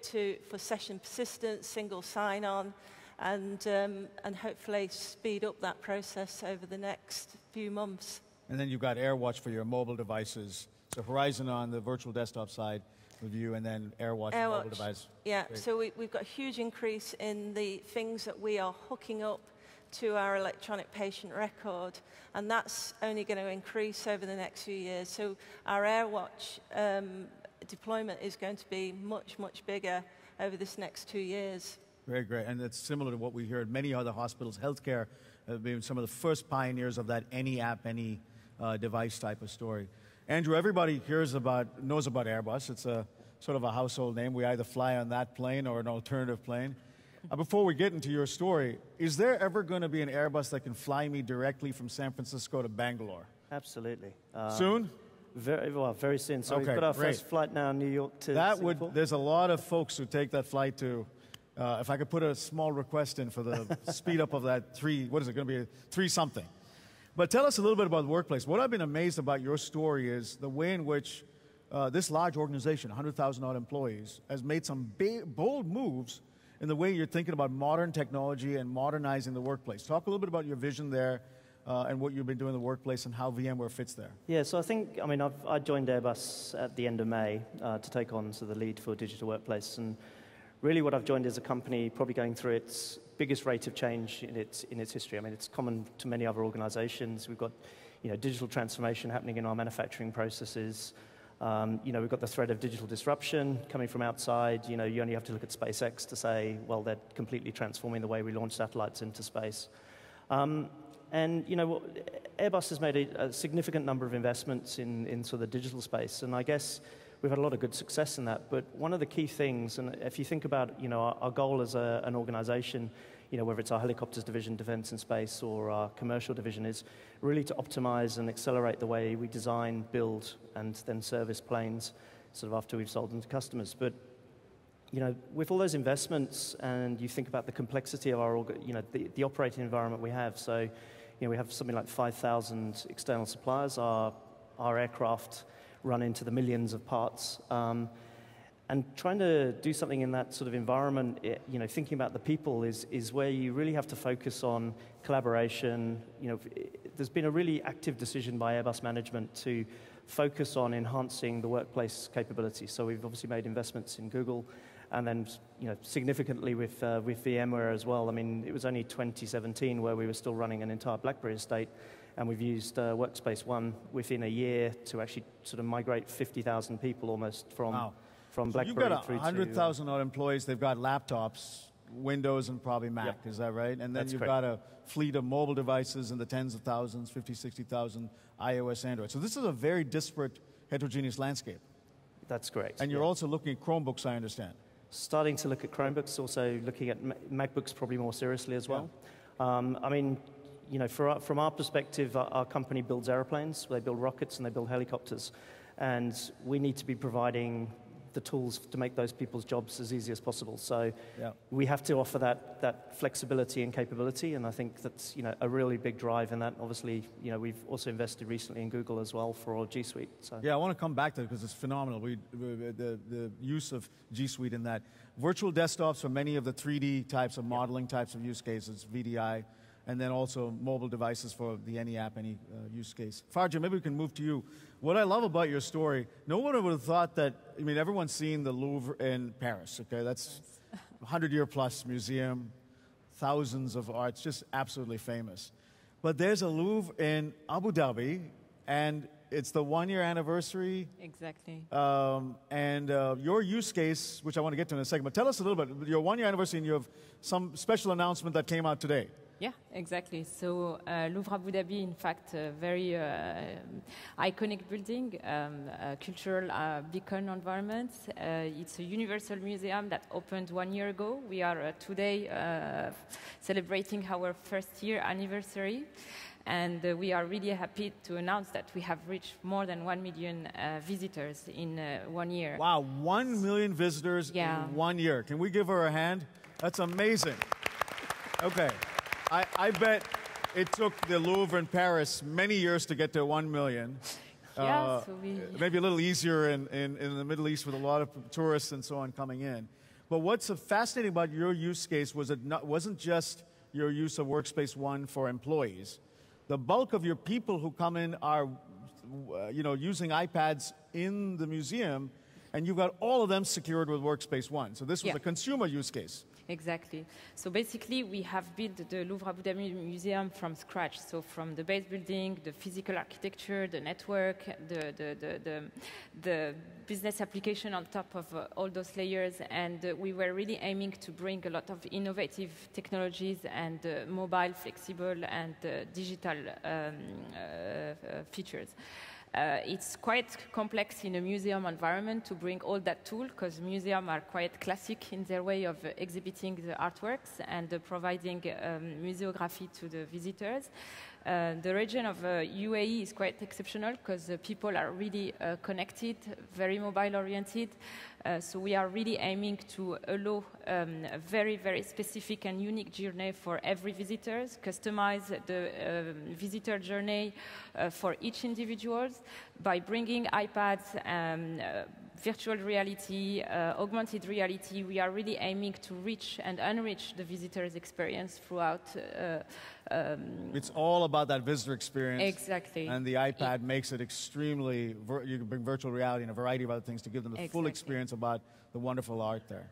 [SPEAKER 6] for session persistence, single sign-on, and hopefully speed up that process over the next few months.
[SPEAKER 2] And then you've got AirWatch for your mobile devices. So Horizon on the virtual desktop side with you, and then AirWatch for mobile device.
[SPEAKER 6] Yeah,
[SPEAKER 2] Great.
[SPEAKER 6] so we've got a huge increase in the things that we are hooking up to our electronic patient record, and that's only going to increase over the next few years. So our AirWatch deployment is going to be much, much bigger over this next 2 years.
[SPEAKER 2] Very great, and it's similar to what we hear at many other hospitals. Healthcare have been some of the first pioneers of that any app, any device type of story. Andrew, everybody knows about Airbus. It's a sort of a household name. We either fly on that plane or an alternative plane. Before we get into your story, is there ever going to be an Airbus that can fly me directly from San Francisco to Bangalore?
[SPEAKER 7] Absolutely.
[SPEAKER 2] Soon?
[SPEAKER 7] Very soon. So
[SPEAKER 2] Okay,
[SPEAKER 7] we've got our
[SPEAKER 2] great.
[SPEAKER 7] first flight now, New York to
[SPEAKER 2] That
[SPEAKER 7] Singapore.
[SPEAKER 2] there's a lot of folks who take that flight to, if I could put a small request in for the speed up of that what is it going to be, 3 something. But tell us a little bit about the workplace. What I've been amazed about your story is the way in which this large organization, 100,000 odd employees, has made some bold moves in the way you're thinking about modern technology and modernizing the workplace. Talk a little bit about your vision there and what you've been doing in the workplace and how VMware fits there.
[SPEAKER 7] Yeah, so I joined Airbus at the end of May to take on the lead for digital workplace. And really what I've joined is a company probably going through its biggest rate of change in its history. I mean, it's common to many other organizations. We've got digital transformation happening in our manufacturing processes. We've got the threat of digital disruption coming from outside. You only have to look at SpaceX to say, well, they're completely transforming the way we launch satellites into space. Airbus has made a significant number of investments in sort of the digital space, and I guess we've had a lot of good success in that. But one of the key things, and if you think about our goal as an organization, whether it's our helicopters division, defense and space, or our commercial division, is really to optimize and accelerate the way we design, build, and then service planes sort of after we've sold them to customers. But with all those investments, and you think about the complexity of our the operating environment we have. So we have something like 5,000 external suppliers. Our aircraft run into the millions of parts. And trying to do something in that sort of environment, thinking about the people is where you really have to focus on collaboration. There's been a really active decision by Airbus management to focus on enhancing the workplace capability. So we've obviously made investments in Google, and then significantly with VMware as well. I mean, it was only 2017 where we were still running an entire BlackBerry estate, and we've used Workspace ONE within a year to actually sort of migrate 50,000 people almost from.
[SPEAKER 2] Wow.
[SPEAKER 7] From
[SPEAKER 2] So
[SPEAKER 7] BlackBerry
[SPEAKER 2] you've got 100,000 odd employees. They've got laptops, Windows, and probably Mac.
[SPEAKER 7] Yep.
[SPEAKER 2] Is that right? And then
[SPEAKER 7] That's
[SPEAKER 2] you've
[SPEAKER 7] correct.
[SPEAKER 2] got a fleet of mobile devices in the tens of thousands, 50, 60,000 iOS, Android. So this is a very disparate, heterogeneous landscape.
[SPEAKER 7] That's correct.
[SPEAKER 2] And you're
[SPEAKER 7] yeah.
[SPEAKER 2] also looking at Chromebooks, I understand.
[SPEAKER 7] Starting to look at Chromebooks, also looking at MacBooks probably more seriously as well. From our perspective, our company builds airplanes, they build rockets, and they build helicopters. And we need to be providing the tools to make those people's jobs as easy as possible. So we have to offer that flexibility and capability, and I think that's a really big drive in that. Obviously, we've also invested recently in Google as well for our G Suite. So.
[SPEAKER 2] Yeah, I want to come back to it because it's phenomenal. The use of G Suite in that. Virtual desktops for many of the 3D types of modeling types of use cases, VDI, and then also mobile devices for the any app, any use case. Farja, maybe we can move to you. What I love about your story, no one would have thought that, everyone's seen the Louvre in Paris, okay? That's a 100-year-plus museum, thousands of arts, just absolutely famous. But there's a Louvre in Abu Dhabi, and it's the 1-year anniversary.
[SPEAKER 8] Exactly.
[SPEAKER 2] Your use case, which I want to get to in a second, but tell us a little bit, your 1-year anniversary, and you have some special announcement that came out today.
[SPEAKER 8] Yeah, exactly. So Louvre Abu Dhabi, in fact, a very iconic building, cultural beacon environment. It's a universal museum that opened 1 year ago. We are today celebrating our first year anniversary. And we are really happy to announce that we have reached more than 1 million visitors in 1 year.
[SPEAKER 2] Wow, 1 million visitors in 1 year. Can we give her a hand? That's amazing. Okay. I bet it took the Louvre in Paris many years to get to 1 million.
[SPEAKER 8] Yeah,
[SPEAKER 2] maybe a little easier in the Middle East with a lot of tourists and so on coming in. But what's fascinating about your use case was it wasn't just your use of Workspace ONE for employees. The bulk of your people who come in are, using iPads in the museum, and you've got all of them secured with Workspace ONE. So this was a consumer use case.
[SPEAKER 8] Exactly. So basically, we have built the Louvre Abu Dhabi Museum from scratch. So from the base building, the physical architecture, the network, the business application on top of all those layers. And we were really aiming to bring a lot of innovative technologies and mobile, flexible, and digital features. It's quite complex in a museum environment to bring all that tool, because museums are quite classic in their way of exhibiting the artworks and providing museography to the visitors. The region of UAE is quite exceptional because people are really connected, very mobile-oriented. So we are really aiming to allow a very, very specific and unique journey for every visitor, customize the visitor journey for each individual by bringing iPads, virtual reality, augmented reality. We are really aiming to reach and enrich the visitor's experience throughout.
[SPEAKER 2] It's all about that visitor experience.
[SPEAKER 8] Exactly.
[SPEAKER 2] And the iPad makes it extremely, you can bring virtual reality and a variety of other things to give them the full experience about the wonderful art there.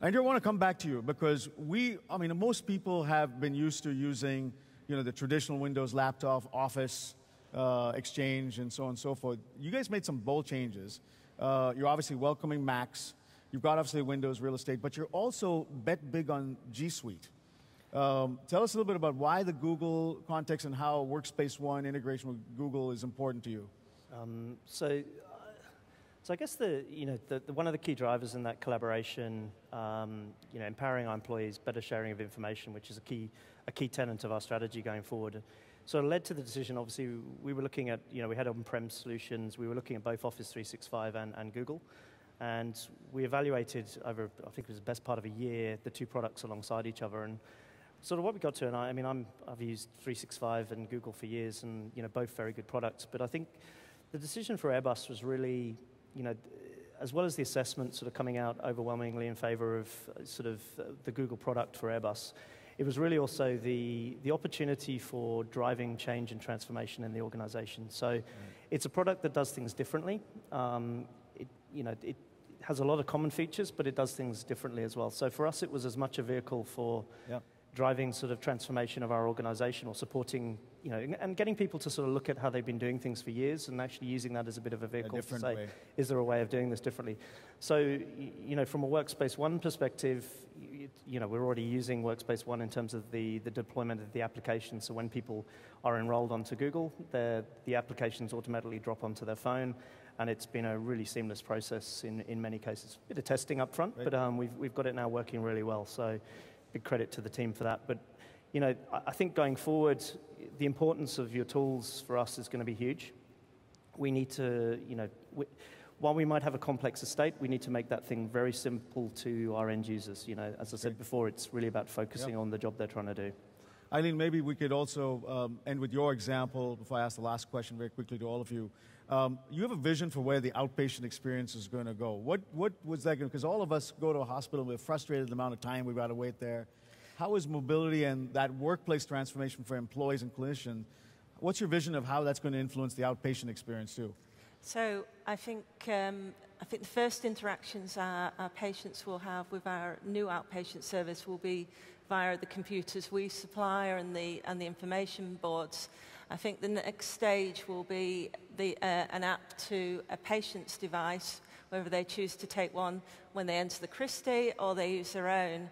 [SPEAKER 2] And I want to come back to you because most people have been used to using, the traditional Windows laptop, Office, Exchange, and so on and so forth. You guys made some bold changes. You're obviously welcoming Macs. You've got obviously Windows real estate, but you're also bet big on G Suite. Tell us a little bit about why the Google context and how Workspace ONE integration with Google is important to you.
[SPEAKER 7] So I guess one of the key drivers in that collaboration, empowering our employees, better sharing of information, which is a key tenet of our strategy going forward. So it led to the decision, obviously, we were looking at, we had on-prem solutions, we were looking at both Office 365 and Google, and we evaluated over, I think it was the best part of a year, the two products alongside each other, and sort of what we got to, and I've used 365 and Google for years, and, both very good products, but I think the decision for Airbus was really, as well as the assessment sort of coming out overwhelmingly in favor of sort of the Google product for Airbus, it was really also the opportunity for driving change and transformation in the organization. So it's a product that does things differently. It has a lot of common features, but it does things differently as well. So for us, it was as much a vehicle for driving sort of transformation of our organization or supporting, and getting people to sort of look at how they've been doing things for years and actually using that as a bit of a vehicle to say, is there a way of doing this differently? So, from a Workspace ONE perspective, we're already using Workspace ONE in terms of the deployment of the application. So when people are enrolled onto Google, the applications automatically drop onto their phone, and it's been a really seamless process in many cases. A bit of testing up front, but we've got it now working really well. So big credit to the team for that. But, I think going forward, the importance of your tools for us is going to be huge. We need to, while we might have a complex estate, we need to make that thing very simple to our end users. As I said before, it's really about focusing on the job they're trying to do.
[SPEAKER 2] Eileen, maybe we could also end with your example before I ask the last question very quickly to all of you. You have a vision for where the outpatient experience is going to go. What was that going to, because all of us go to a hospital, we're frustrated at the amount of time we've got to wait there. How is mobility and that workplace transformation for employees and clinicians, what's your vision of how that's going to influence the outpatient experience too?
[SPEAKER 6] So I think the first interactions our patients will have with our new outpatient service will be via the computers we supply and the information boards. I think the next stage will be an app to a patient's device, whether they choose to take one when they enter the Christie or they use their own,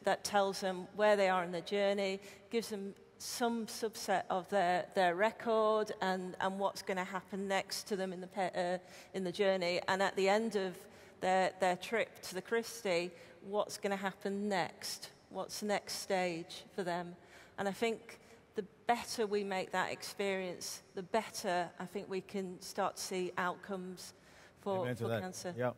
[SPEAKER 6] that tells them where they are in their journey, gives them some subset of their record and what's going to happen next to them in the journey. And at the end of their trip to the Christie, what's going to happen next? What's the next stage for them? And I think the better we make that experience, the better I think we can start to see outcomes for cancer.
[SPEAKER 2] Yeah.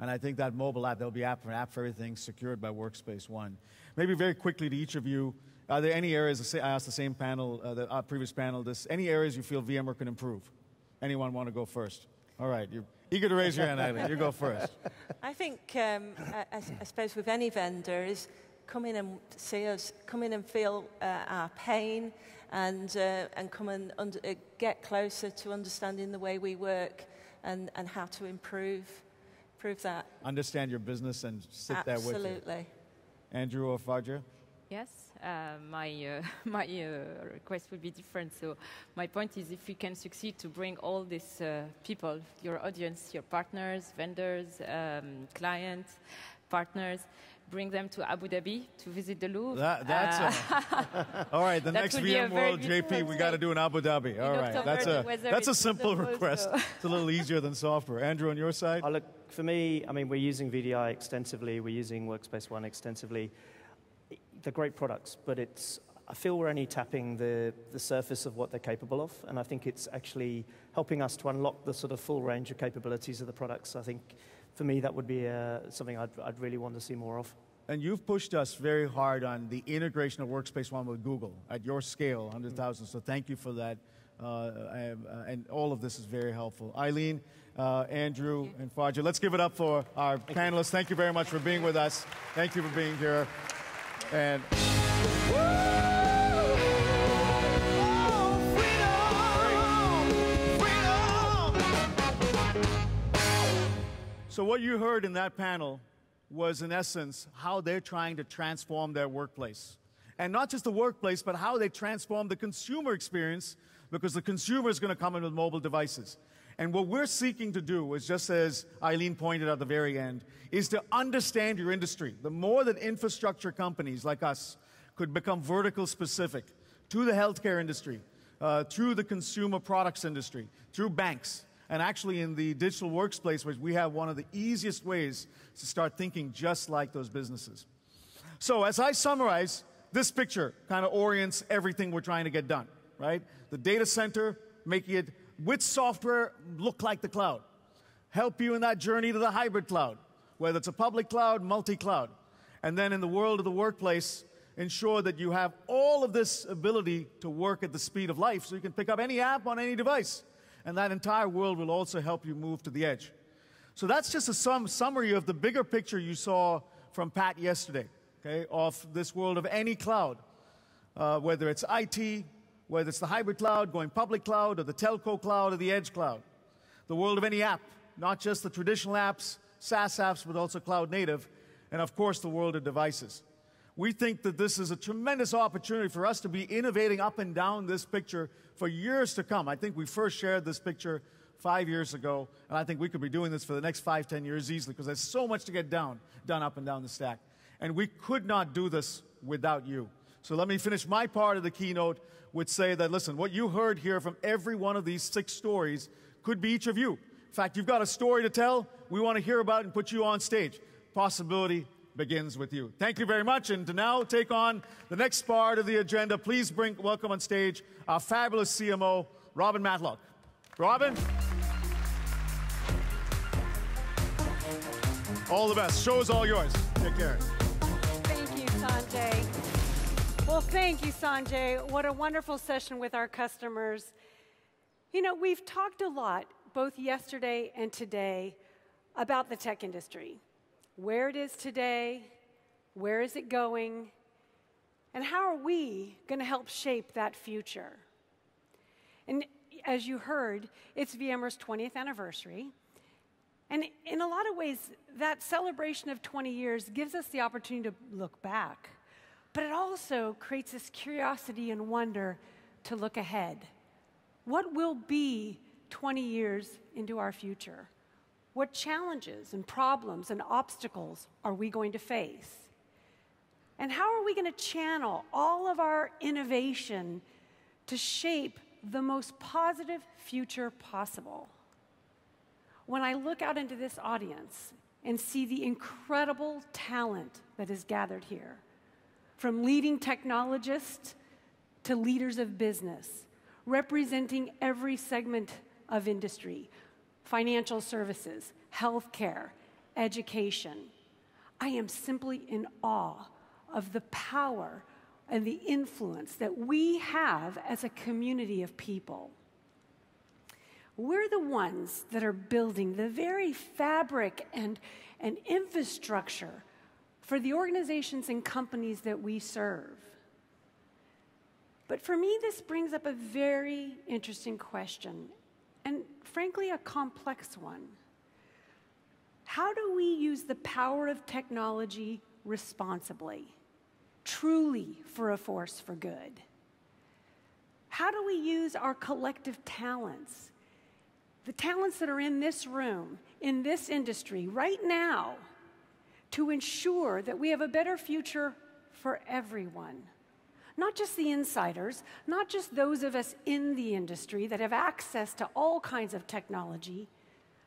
[SPEAKER 2] And I think that mobile app, there'll be an app for everything secured by Workspace ONE. Maybe very quickly to each of you, are there any areas, I asked the same panel, the previous panel, any areas you feel VMware can improve? Anyone want to go first? All right, you're eager to raise your hand, Eileen. You go first.
[SPEAKER 6] I think, I suppose with any vendor is come in and see us, come in and feel our pain, and come and get closer to understanding the way we work and how to improve that.
[SPEAKER 2] Understand your business and sit there with you.
[SPEAKER 6] Absolutely.
[SPEAKER 2] Andrew or Fadja?
[SPEAKER 8] Yes, my request would be different. So my point is, if we can succeed to bring all these people, your audience, your partners, vendors, clients, partners, bring them to Abu Dhabi to visit the Louvre.
[SPEAKER 2] All right, the next VMworld, JP, we got to do in Abu Dhabi. All right, that's a simple request. So. It's a little easier than software. Andrew, on your side?
[SPEAKER 7] Look, for me, I mean, we're using VDI extensively. We're using Workspace ONE extensively. They're great products, but I feel we're only tapping the surface of what they're capable of, and I think it's actually helping us to unlock the sort of full range of capabilities of the products. I think, for me, that would be something I'd really want to see more of.
[SPEAKER 2] And you've pushed us very hard on the integration of Workspace ONE with Google at your scale, 100,000. So thank you for that. And all of this is very helpful. Eileen, Andrew, and Fadja, let's give it up for our panelists. Thank you very much for being with us. Thank you for being here. And so what you heard in that panel was, in essence, how they're trying to transform their workplace. And not just the workplace, but how they transform the consumer experience, because the consumer is going to come in with mobile devices. And what we're seeking to do is, just as Eileen pointed out at the very end, is to understand your industry. The more that infrastructure companies like us could become vertical specific to the healthcare industry, through the consumer products industry, through banks, and actually in the digital workplace, which we have one of the easiest ways to start thinking just like those businesses. So as I summarize, this picture kind of orients everything we're trying to get done, right? The data center, making it with software look like the cloud. Help you in that journey to the hybrid cloud, whether it's a public cloud, multi-cloud. And then in the world of the workplace, ensure that you have all of this ability to work at the speed of life, so you can pick up any app on any device. And that entire world will also help you move to the edge. So that's just a summary of the bigger picture you saw from Pat yesterday, okay, of this world of any cloud, whether it's IT, whether it's the hybrid cloud, going public cloud, or the telco cloud, or the edge cloud. The world of any app, not just the traditional apps, SaaS apps, but also cloud native, and of course the world of devices. We think that this is a tremendous opportunity for us to be innovating up and down this picture for years to come. I think we first shared this picture 5 years ago, and I think we could be doing this for the next 5, 10 years easily, because there's so much to get done up and down the stack. And we could not do this without you. So let me finish my part of the keynote with say that, listen, what you heard here from every one of these 6 stories could be each of you. In fact, you've got a story to tell. We want to hear about it and put you on stage. Possibility begins with you. Thank you very much. And to now take on the next part of the agenda, please welcome on stage our fabulous CMO, Robin Matlock. Robin? All the best. Show is all yours. Take care.
[SPEAKER 9] Thank you, Sanjay. Well, thank you, Sanjay. What a wonderful session with our customers. You know, we've talked a lot, both yesterday and today, about the tech industry. Where it is today, where is it going, and how are we going to help shape that future? And as you heard, it's VMware's 20th anniversary. And in a lot of ways, that celebration of 20 years gives us the opportunity to look back. But it also creates this curiosity and wonder to look ahead. What will be 20 years into our future? What challenges and problems and obstacles are we going to face? And how are we going to channel all of our innovation to shape the most positive future possible? When I look out into this audience and see the incredible talent that is gathered here, from leading technologists to leaders of business, representing every segment of industry, financial services, healthcare, education. I am simply in awe of the power and the influence that we have as a community of people. We're the ones that are building the very fabric and infrastructure for the organizations and companies that we serve. But for me, this brings up a very interesting question, and frankly, a complex one. How do we use the power of technology responsibly, truly for a force for good? How do we use our collective talents, the talents that are in this room, in this industry, right now, to ensure that we have a better future for everyone? Not just the insiders, not just those of us in the industry that have access to all kinds of technology,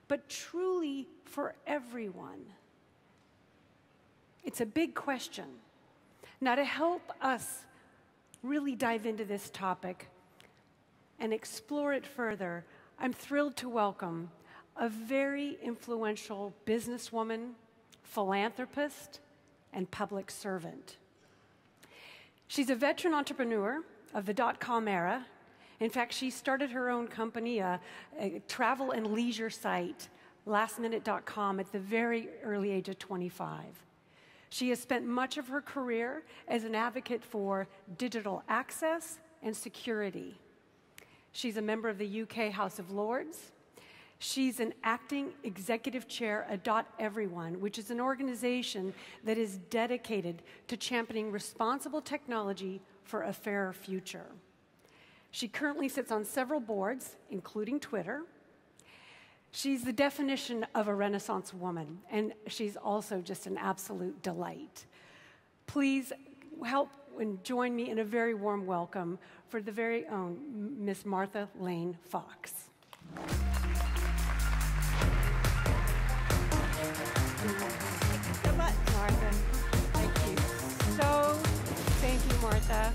[SPEAKER 9] but truly for everyone. It's a big question. Now, to help us really dive into this topic and explore it further, I'm thrilled to welcome a very influential businesswoman, philanthropist, and public servant. She's a veteran entrepreneur of the dot-com era. In fact, she started her own company, a travel and leisure site, lastminute.com, at the very early age of 25. She has spent much of her career as an advocate for digital access and security. She's a member of the UK House of Lords. She's an acting executive chair at .Everyone, which is an organization that is dedicated to championing responsible technology for a fairer future. She currently sits on several boards, including Twitter. She's the definition of a Renaissance woman, and she's also just an absolute delight. Please help and join me in a very warm welcome for the very own Miss Martha Lane Fox. Thank you so much, Martha. Thank you, Martha.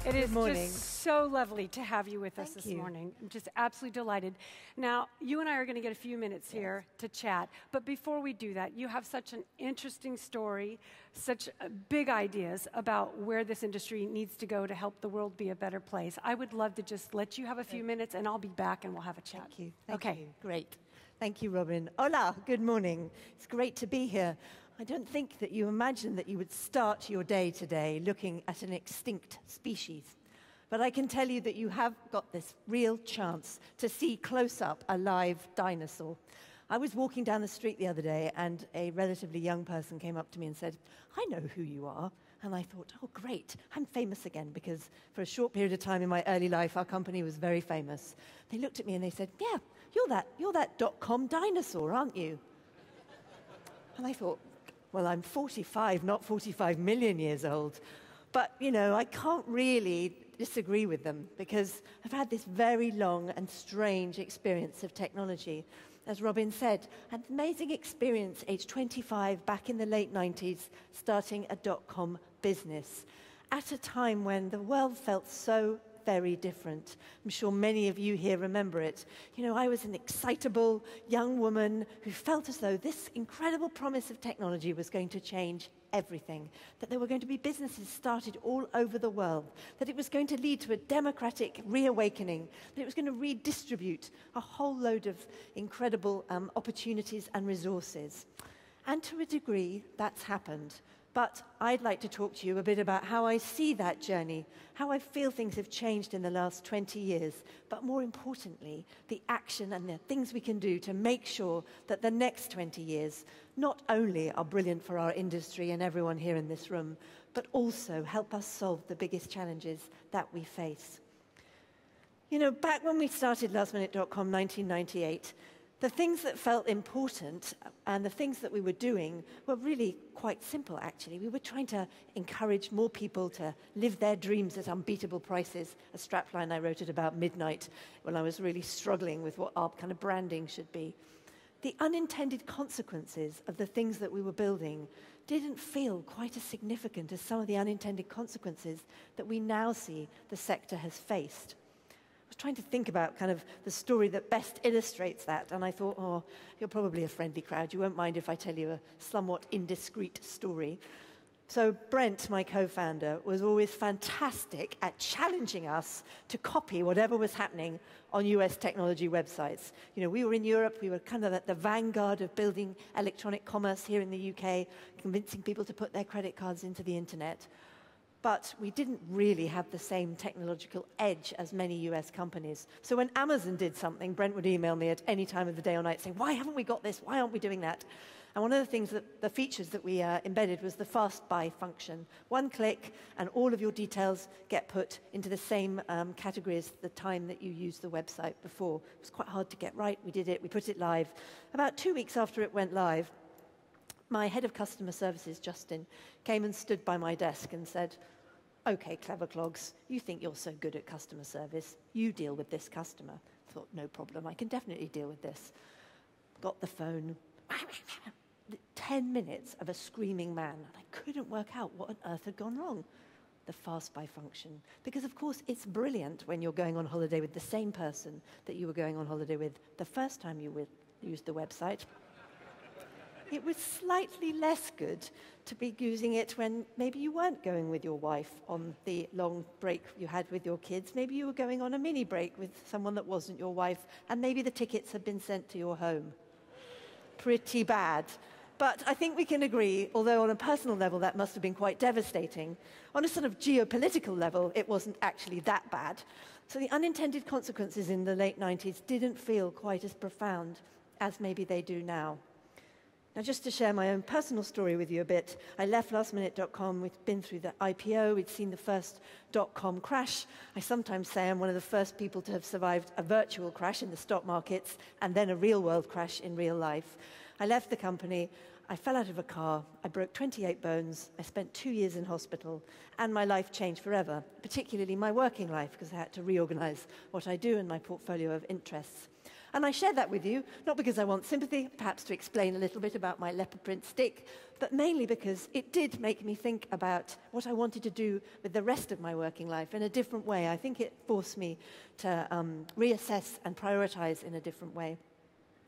[SPEAKER 9] It is just so lovely to have you with us this morning. I'm just absolutely delighted. Now, you and I are going to get a few minutes here to chat, but before we do that, you have such an interesting story, such big ideas about where this industry needs to go to help the world be a better place. I would love to just let you have a few minutes, and I'll be back and we'll have a chat.
[SPEAKER 10] Thank you. Thank you. Great. Thank you, Robin. Hola, good morning. It's great to be here. I don't think that you imagined that you would start your day today looking at an extinct species. But I can tell you that you have got this real chance to see close up a live dinosaur. I was walking down the street the other day, and a relatively young person came up to me and said, "I know who you are." And I thought, oh, great, I'm famous again, because for a short period of time in my early life, our company was very famous. They looked at me and they said, "Yeah, you're that dot-com dinosaur, aren't you?" And I thought, well, I'm 45, not 45 million years old. But, you know, I can't really disagree with them, because I've had this very long and strange experience of technology. As Robin said, an amazing experience, age 25, back in the late 90s, starting a dot-com business at a time when the world felt so very different. I'm sure many of you here remember it. You know, I was an excitable young woman who felt as though this incredible promise of technology was going to change everything, that there were going to be businesses started all over the world, that it was going to lead to a democratic reawakening, that it was going to redistribute a whole load of incredible opportunities and resources. And to a degree, that's happened. But I'd like to talk to you a bit about how I see that journey, how I feel things have changed in the last 20 years, but more importantly, the action and the things we can do to make sure that the next 20 years not only are brilliant for our industry and everyone here in this room, but also help us solve the biggest challenges that we face. You know, back when we started lastminute.com, 1998, the things that felt important and the things that we were doing were really quite simple, actually. We were trying to encourage more people to live their dreams at unbeatable prices, a strapline I wrote at about midnight when I was really struggling with what our kind of branding should be. The unintended consequences of the things that we were building didn't feel quite as significant as some of the unintended consequences that we now see the sector has faced. I was trying to think about kind of the story that best illustrates that, and I thought, oh, you're probably a friendly crowd. You won't mind if I tell you a somewhat indiscreet story. So Brent, my co-founder, was always fantastic at challenging us to copy whatever was happening on US technology websites. You know, we were in Europe, we were kind of at the vanguard of building electronic commerce here in the UK, convincing people to put their credit cards into the internet. But we didn't really have the same technological edge as many US companies. So when Amazon did something, Brent would email me at any time of the day or night saying, why haven't we got this? Why aren't we doing that? And one of the things the features that we embedded was the fast buy function. One click, and all of your details get put into the same category as the time that you used the website before. It was quite hard to get right. We did it. We put it live. About 2 weeks after it went live, my head of customer services, Justin, came and stood by my desk and said, okay, clever clogs, you think you're so good at customer service. You deal with this customer. I thought, no problem. I can definitely deal with this. Got the phone. 10 minutes of a screaming man, and I couldn't work out what on earth had gone wrong. The fast buy function. Because, of course, it's brilliant when you're going on holiday with the same person that you were going on holiday with the first time you used the website. It was slightly less good to be using it when maybe you weren't going with your wife on the long break you had with your kids. Maybe you were going on a mini break with someone that wasn't your wife, and maybe the tickets had been sent to your home. Pretty bad. But I think we can agree, although on a personal level that must have been quite devastating, on a sort of geopolitical level it wasn't actually that bad. So the unintended consequences in the late 90s didn't feel quite as profound as maybe they do now. Now, just to share my own personal story with you a bit, I left lastminute.com. We'd been through the IPO. We'd seen the first dot-com crash. I sometimes say I'm one of the first people to have survived a virtual crash in the stock markets and then a real-world crash in real life. I left the company. I fell out of a car. I broke 28 bones. I spent 2 years in hospital. And my life changed forever, particularly my working life, because I had to reorganize what I do and my portfolio of interests. And I share that with you, not because I want sympathy, perhaps to explain a little bit about my leopard print stick, but mainly because it did make me think about what I wanted to do with the rest of my working life in a different way. I think it forced me to reassess and prioritize in a different way.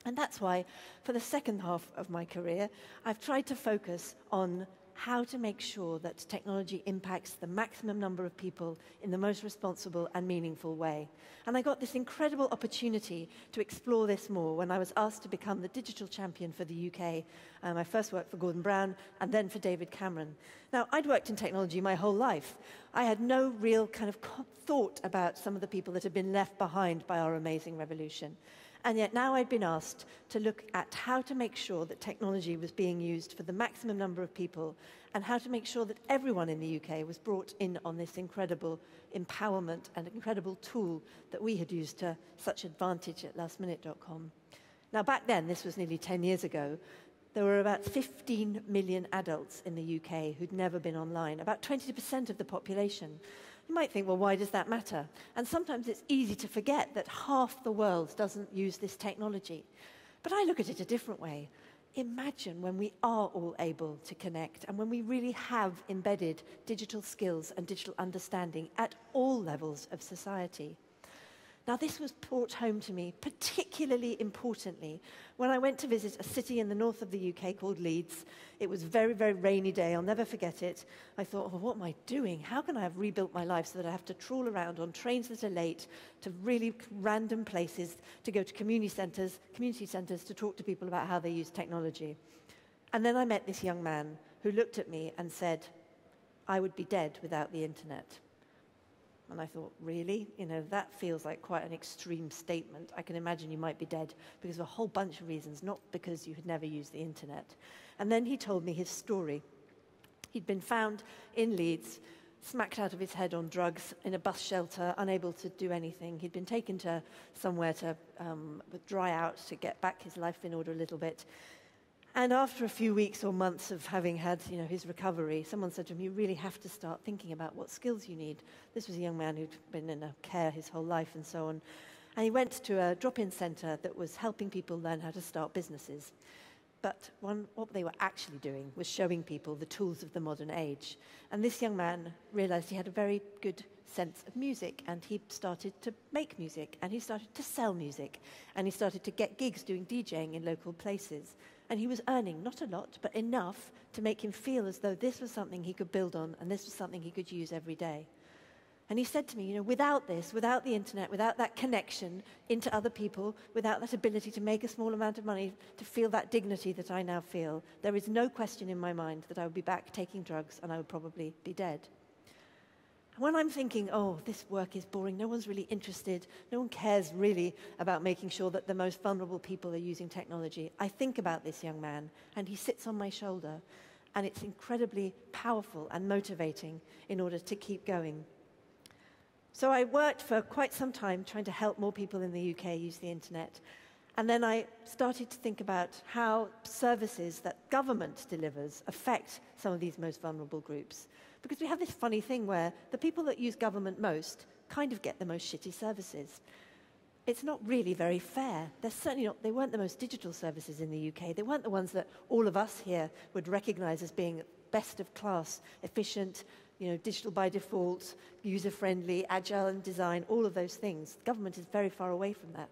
[SPEAKER 10] And that's why, for the second half of my career, I've tried to focus on how to make sure that technology impacts the maximum number of people in the most responsible and meaningful way. And I got this incredible opportunity to explore this more when I was asked to become the digital champion for the UK. I first worked for Gordon Brown and then for David Cameron. Now, I'd worked in technology my whole life. I had no real kind of thought about some of the people that had been left behind by our amazing revolution. And yet now I'd been asked to look at how to make sure that technology was being used for the maximum number of people and how to make sure that everyone in the UK was brought in on this incredible empowerment and incredible tool that we had used to such advantage at lastminute.com. Now, back then, this was nearly 10 years ago, there were about 15 million adults in the UK who'd never been online, about 20% of the population. You might think, well, why does that matter? And sometimes it's easy to forget that half the world doesn't use this technology. But I look at it a different way. Imagine when we are all able to connect and when we really have embedded digital skills and digital understanding at all levels of society. Now, this was brought home to me particularly importantly when I went to visit a city in the north of the UK called Leeds. It was a very, very rainy day. I'll never forget it. I thought, oh, what am I doing? How can I have rebuilt my life so that I have to trawl around on trains that are late to really random places to go to community centres to talk to people about how they use technology? And then I met this young man who looked at me and said, I would be dead without the internet. And I thought, really? You know, that feels like quite an extreme statement. I can imagine you might be dead because of a whole bunch of reasons, not because you had never used the internet. And then he told me his story. He'd been found in Leeds, smacked out of his head on drugs in a bus shelter, unable to do anything. He'd been taken to somewhere to dry out, to get back his life in order a little bit. And after a few weeks or months of having had, his recovery, someone said to him, you really have to start thinking about what skills you need. This was a young man who'd been in a care his whole life and so on. And he went to a drop-in centre that was helping people learn how to start businesses. But what they were actually doing was showing people the tools of the modern age. And this young man realized he had a very good sense of music, and he started to make music, and he started to sell music, and he started to get gigs doing DJing in local places. And he was earning, not a lot, but enough to make him feel as though this was something he could build on, and this was something he could use every day. And he said to me, without this, without the internet, without that connection into other people, without that ability to make a small amount of money, to feel that dignity that I now feel, there is no question in my mind that I would be back taking drugs and I would probably be dead. When I'm thinking, oh, this work is boring, no one's really interested, no one cares really about making sure that the most vulnerable people are using technology, I think about this young man, and he sits on my shoulder, and it's incredibly powerful and motivating in order to keep going. So I worked for quite some time trying to help more people in the UK use the internet. And then I started to think about how services that government delivers affect some of these most vulnerable groups. Because we have this funny thing where the people that use government most kind of get the most shitty services. It's not really very fair. They weren't the most digital services in the UK. They weren't the ones that all of us here would recognize as being best of class, efficient, digital by default, user-friendly, agile in design, all of those things. Government is very far away from that.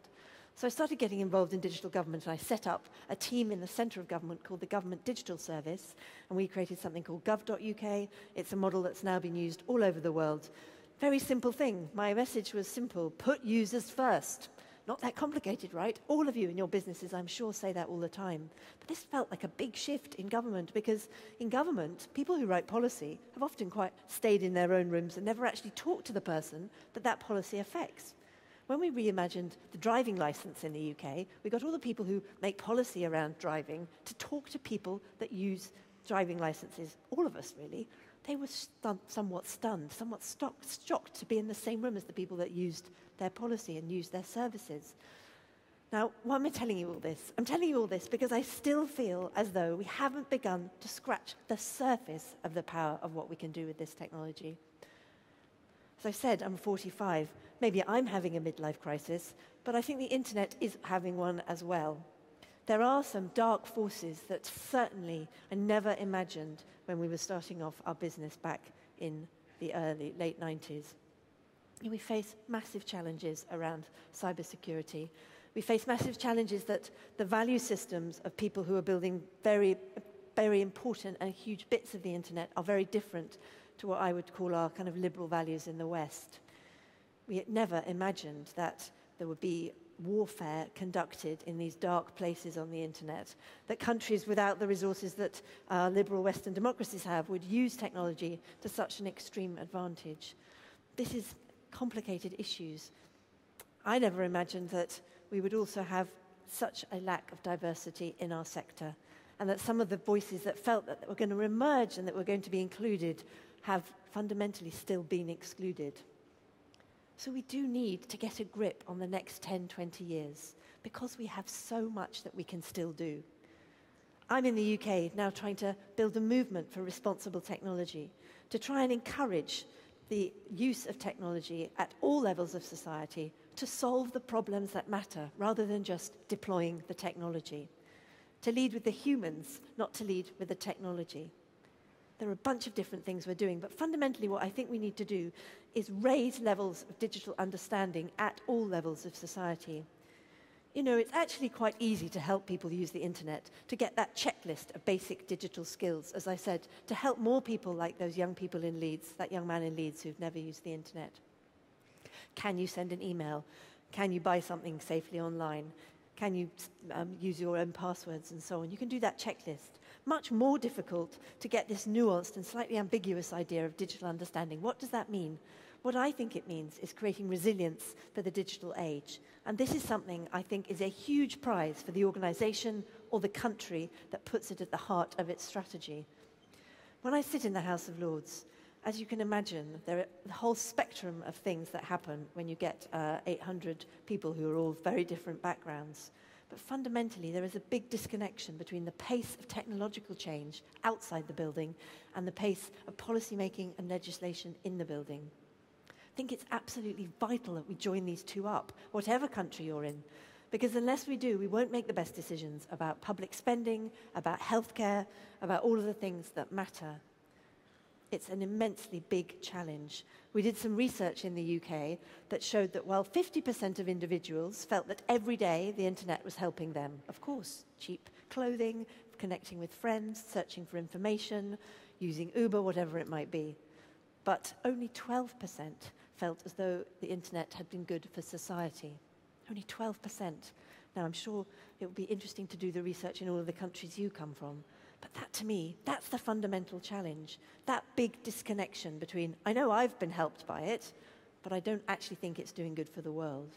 [SPEAKER 10] So I started getting involved in digital government, and I set up a team in the centre of government called the Government Digital Service, and we created something called gov.uk. It's a model that's now been used all over the world. Very simple thing. My message was simple: put users first. Not that complicated, right? All of you in your businesses, I'm sure, say that all the time. But this felt like a big shift in government, because in government, people who write policy have often quite stayed in their own rooms and never actually talked to the person that that policy affects. When we reimagined the driving license in the UK, we got all the people who make policy around driving to talk to people that use driving licenses, all of us really. They were somewhat stunned, somewhat shocked to be in the same room as the people that used their policy and used their services. Now, why am I telling you all this? I'm telling you all this because I still feel as though we haven't begun to scratch the surface of the power of what we can do with this technology. As I said, I'm 45. Maybe I'm having a midlife crisis, but I think the internet is having one as well. There are some dark forces that certainly I never imagined when we were starting off our business back in the late 90s. We face massive challenges around cybersecurity. We face massive challenges that the value systems of people who are building very, very important and huge bits of the internet are very different to what I would call our kind of liberal values in the West. We had never imagined that there would be warfare conducted in these dark places on the internet, that countries without the resources that liberal Western democracies have would use technology to such an extreme advantage. This is complicated issues. I never imagined that we would also have such a lack of diversity in our sector, and that some of the voices that felt that were going to emerge and that were going to be included have fundamentally still been excluded. So we do need to get a grip on the next 10, 20 years, because we have so much that we can still do. I'm in the UK now trying to build a movement for responsible technology, to try and encourage the use of technology at all levels of society to solve the problems that matter, rather than just deploying the technology. To lead with the humans, not to lead with the technology. There are a bunch of different things we're doing, but fundamentally what I think we need to do is raise levels of digital understanding at all levels of society. It's actually quite easy to help people use the internet, to get that checklist of basic digital skills, as I said, to help more people like those young people in Leeds, that young man in Leeds who've never used the internet. Can you send an email? Can you buy something safely online? Can you use your own passwords and so on? You can do that checklist. Much more difficult to get this nuanced and slightly ambiguous idea of digital understanding. What does that mean? What I think it means is creating resilience for the digital age. And this is something I think is a huge prize for the organization or the country that puts it at the heart of its strategy. When I sit in the House of Lords, as you can imagine, there are a whole spectrum of things that happen when you get 800 people who are all very different backgrounds. But fundamentally, there is a big disconnection between the pace of technological change outside the building and the pace of policy making and legislation in the building. I think it's absolutely vital that we join these two up, whatever country you're in, Because unless we do, we won't make the best decisions about public spending, about healthcare, about all of the things that matter. It's an immensely big challenge. We did some research in the UK that showed that while 50% of individuals felt that every day the internet was helping them, of course, cheap clothing, connecting with friends, searching for information, using Uber, whatever it might be, but only 12% felt as though the internet had been good for society. Only 12%. Now, I'm sure it would be interesting to do the research in all of the countries you come from. But that, to me, that's the fundamental challenge. That big disconnection between, I know I've been helped by it, but I don't actually think it's doing good for the world.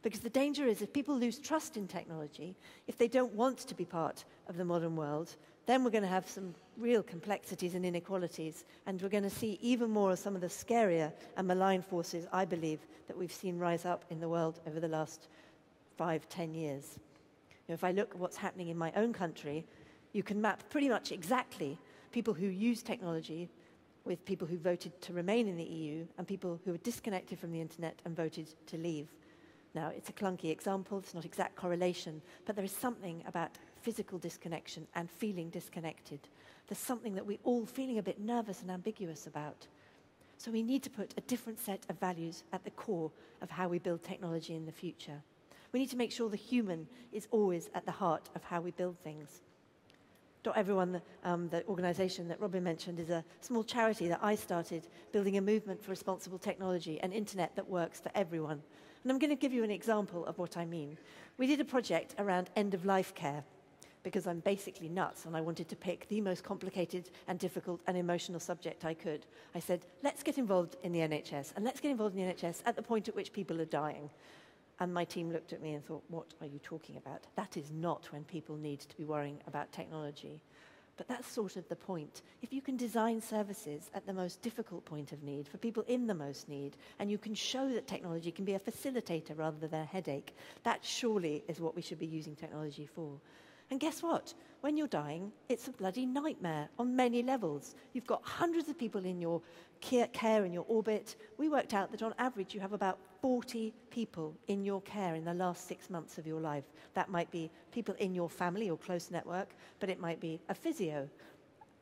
[SPEAKER 10] Because the danger is if people lose trust in technology, if they don't want to be part of the modern world, then we're going to have some real complexities and inequalities, and we're going to see even more of some of the scarier and malign forces, I believe, that we've seen rise up in the world over the last 5-10 years. You know, if I look at what's happening in my own country, you can map pretty much exactly people who use technology with people who voted to remain in the EU and people who were disconnected from the internet and voted to leave. Now, it's a clunky example, it's not exact correlation, but there is something about physical disconnection and feeling disconnected. There's something that we're all feeling a bit nervous and ambiguous about. So we need to put a different set of values at the core of how we build technology in the future. We need to make sure the human is always at the heart of how we build things. Everyone, the organization that Robin mentioned, is a small charity that I started building a movement for responsible technology, an internet that works for everyone. And I'm going to give you an example of what I mean. We did a project around end-of-life care because I'm basically nuts and I wanted to pick the most complicated and difficult and emotional subject I could. I said, let's get involved in the NHS, and let's get involved in the NHS at the point at which people are dying. And my team looked at me and thought, what are you talking about? That is not when people need to be worrying about technology. But that's sort of the point. If you can design services at the most difficult point of need for people in the most need, and you can show that technology can be a facilitator rather than a headache, that surely is what we should be using technology for. And guess what? When you're dying, it's a bloody nightmare on many levels. You've got hundreds of people in your care, in your orbit. We worked out that on average you have about 40 people in your care in the last 6 months of your life. That might be people in your family or close network, but it might be a physio,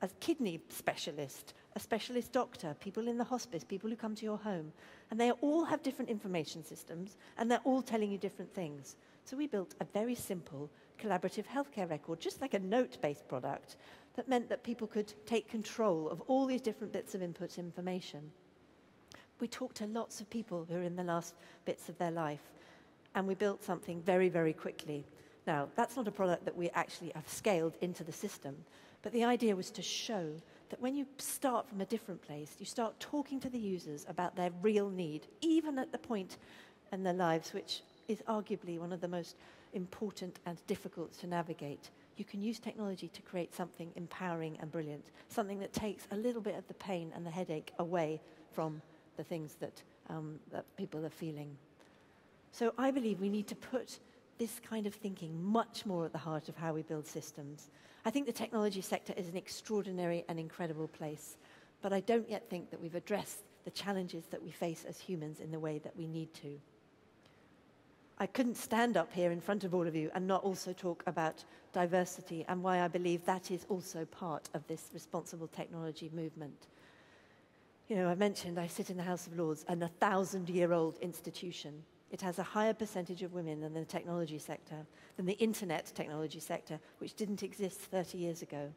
[SPEAKER 10] a kidney specialist, a specialist doctor, people in the hospice, people who come to your home. And they all have different information systems, and they're all telling you different things. So we built a very simple collaborative healthcare record, just like a note-based product, that meant that people could take control of all these different bits of input information. We talked to lots of people who are in the last bits of their life, and we built something very, very quickly. Now, that's not a product that we actually have scaled into the system, but the idea was to show that when you start from a different place, you start talking to the users about their real need, even at the point in their lives which is arguably one of the most important and difficult to navigate. You can use technology to create something empowering and brilliant, something that takes a little bit of the pain and the headache away from the things that people are feeling. So I believe we need to put this kind of thinking much more at the heart of how we build systems. I think the technology sector is an extraordinary and incredible place, but I don't yet think that we've addressed the challenges that we face as humans in the way that we need to. I couldn't stand up here in front of all of you and not also talk about diversity and why I believe that is also part of this responsible technology movement. You know, I mentioned I sit in the House of Lords, an 1,000-year-old institution. It has a higher percentage of women than the technology sector, than the internet technology sector, which didn't exist 30 years ago.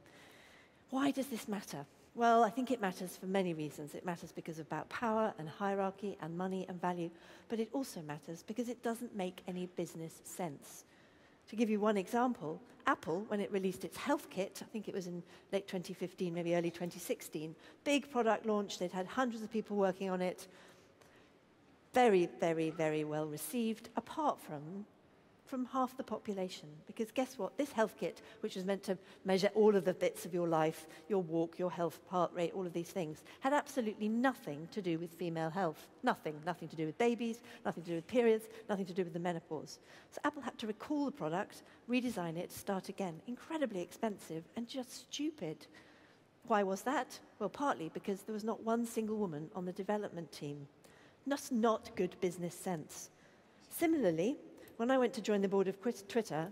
[SPEAKER 10] Why does this matter? Well, I think it matters for many reasons. It matters because of about power and hierarchy and money and value, but it also matters because it doesn't make any business sense. To give you one example, Apple, when it released its HealthKit, I think it was in late 2015, maybe early 2016, big product launch, they'd had hundreds of people working on it, very, very, very well received, apart from half the population. Because guess what? This health kit, which was meant to measure all of the bits of your life, your walk, your health, heart rate, all of these things, had absolutely nothing to do with female health. Nothing. Nothing to do with babies, nothing to do with periods, nothing to do with the menopause. So Apple had to recall the product, redesign it, start again. Incredibly expensive and just stupid. Why was that? Well, partly because there was not one single woman on the development team. That's not good business sense. Similarly, when I went to join the board of Twitter,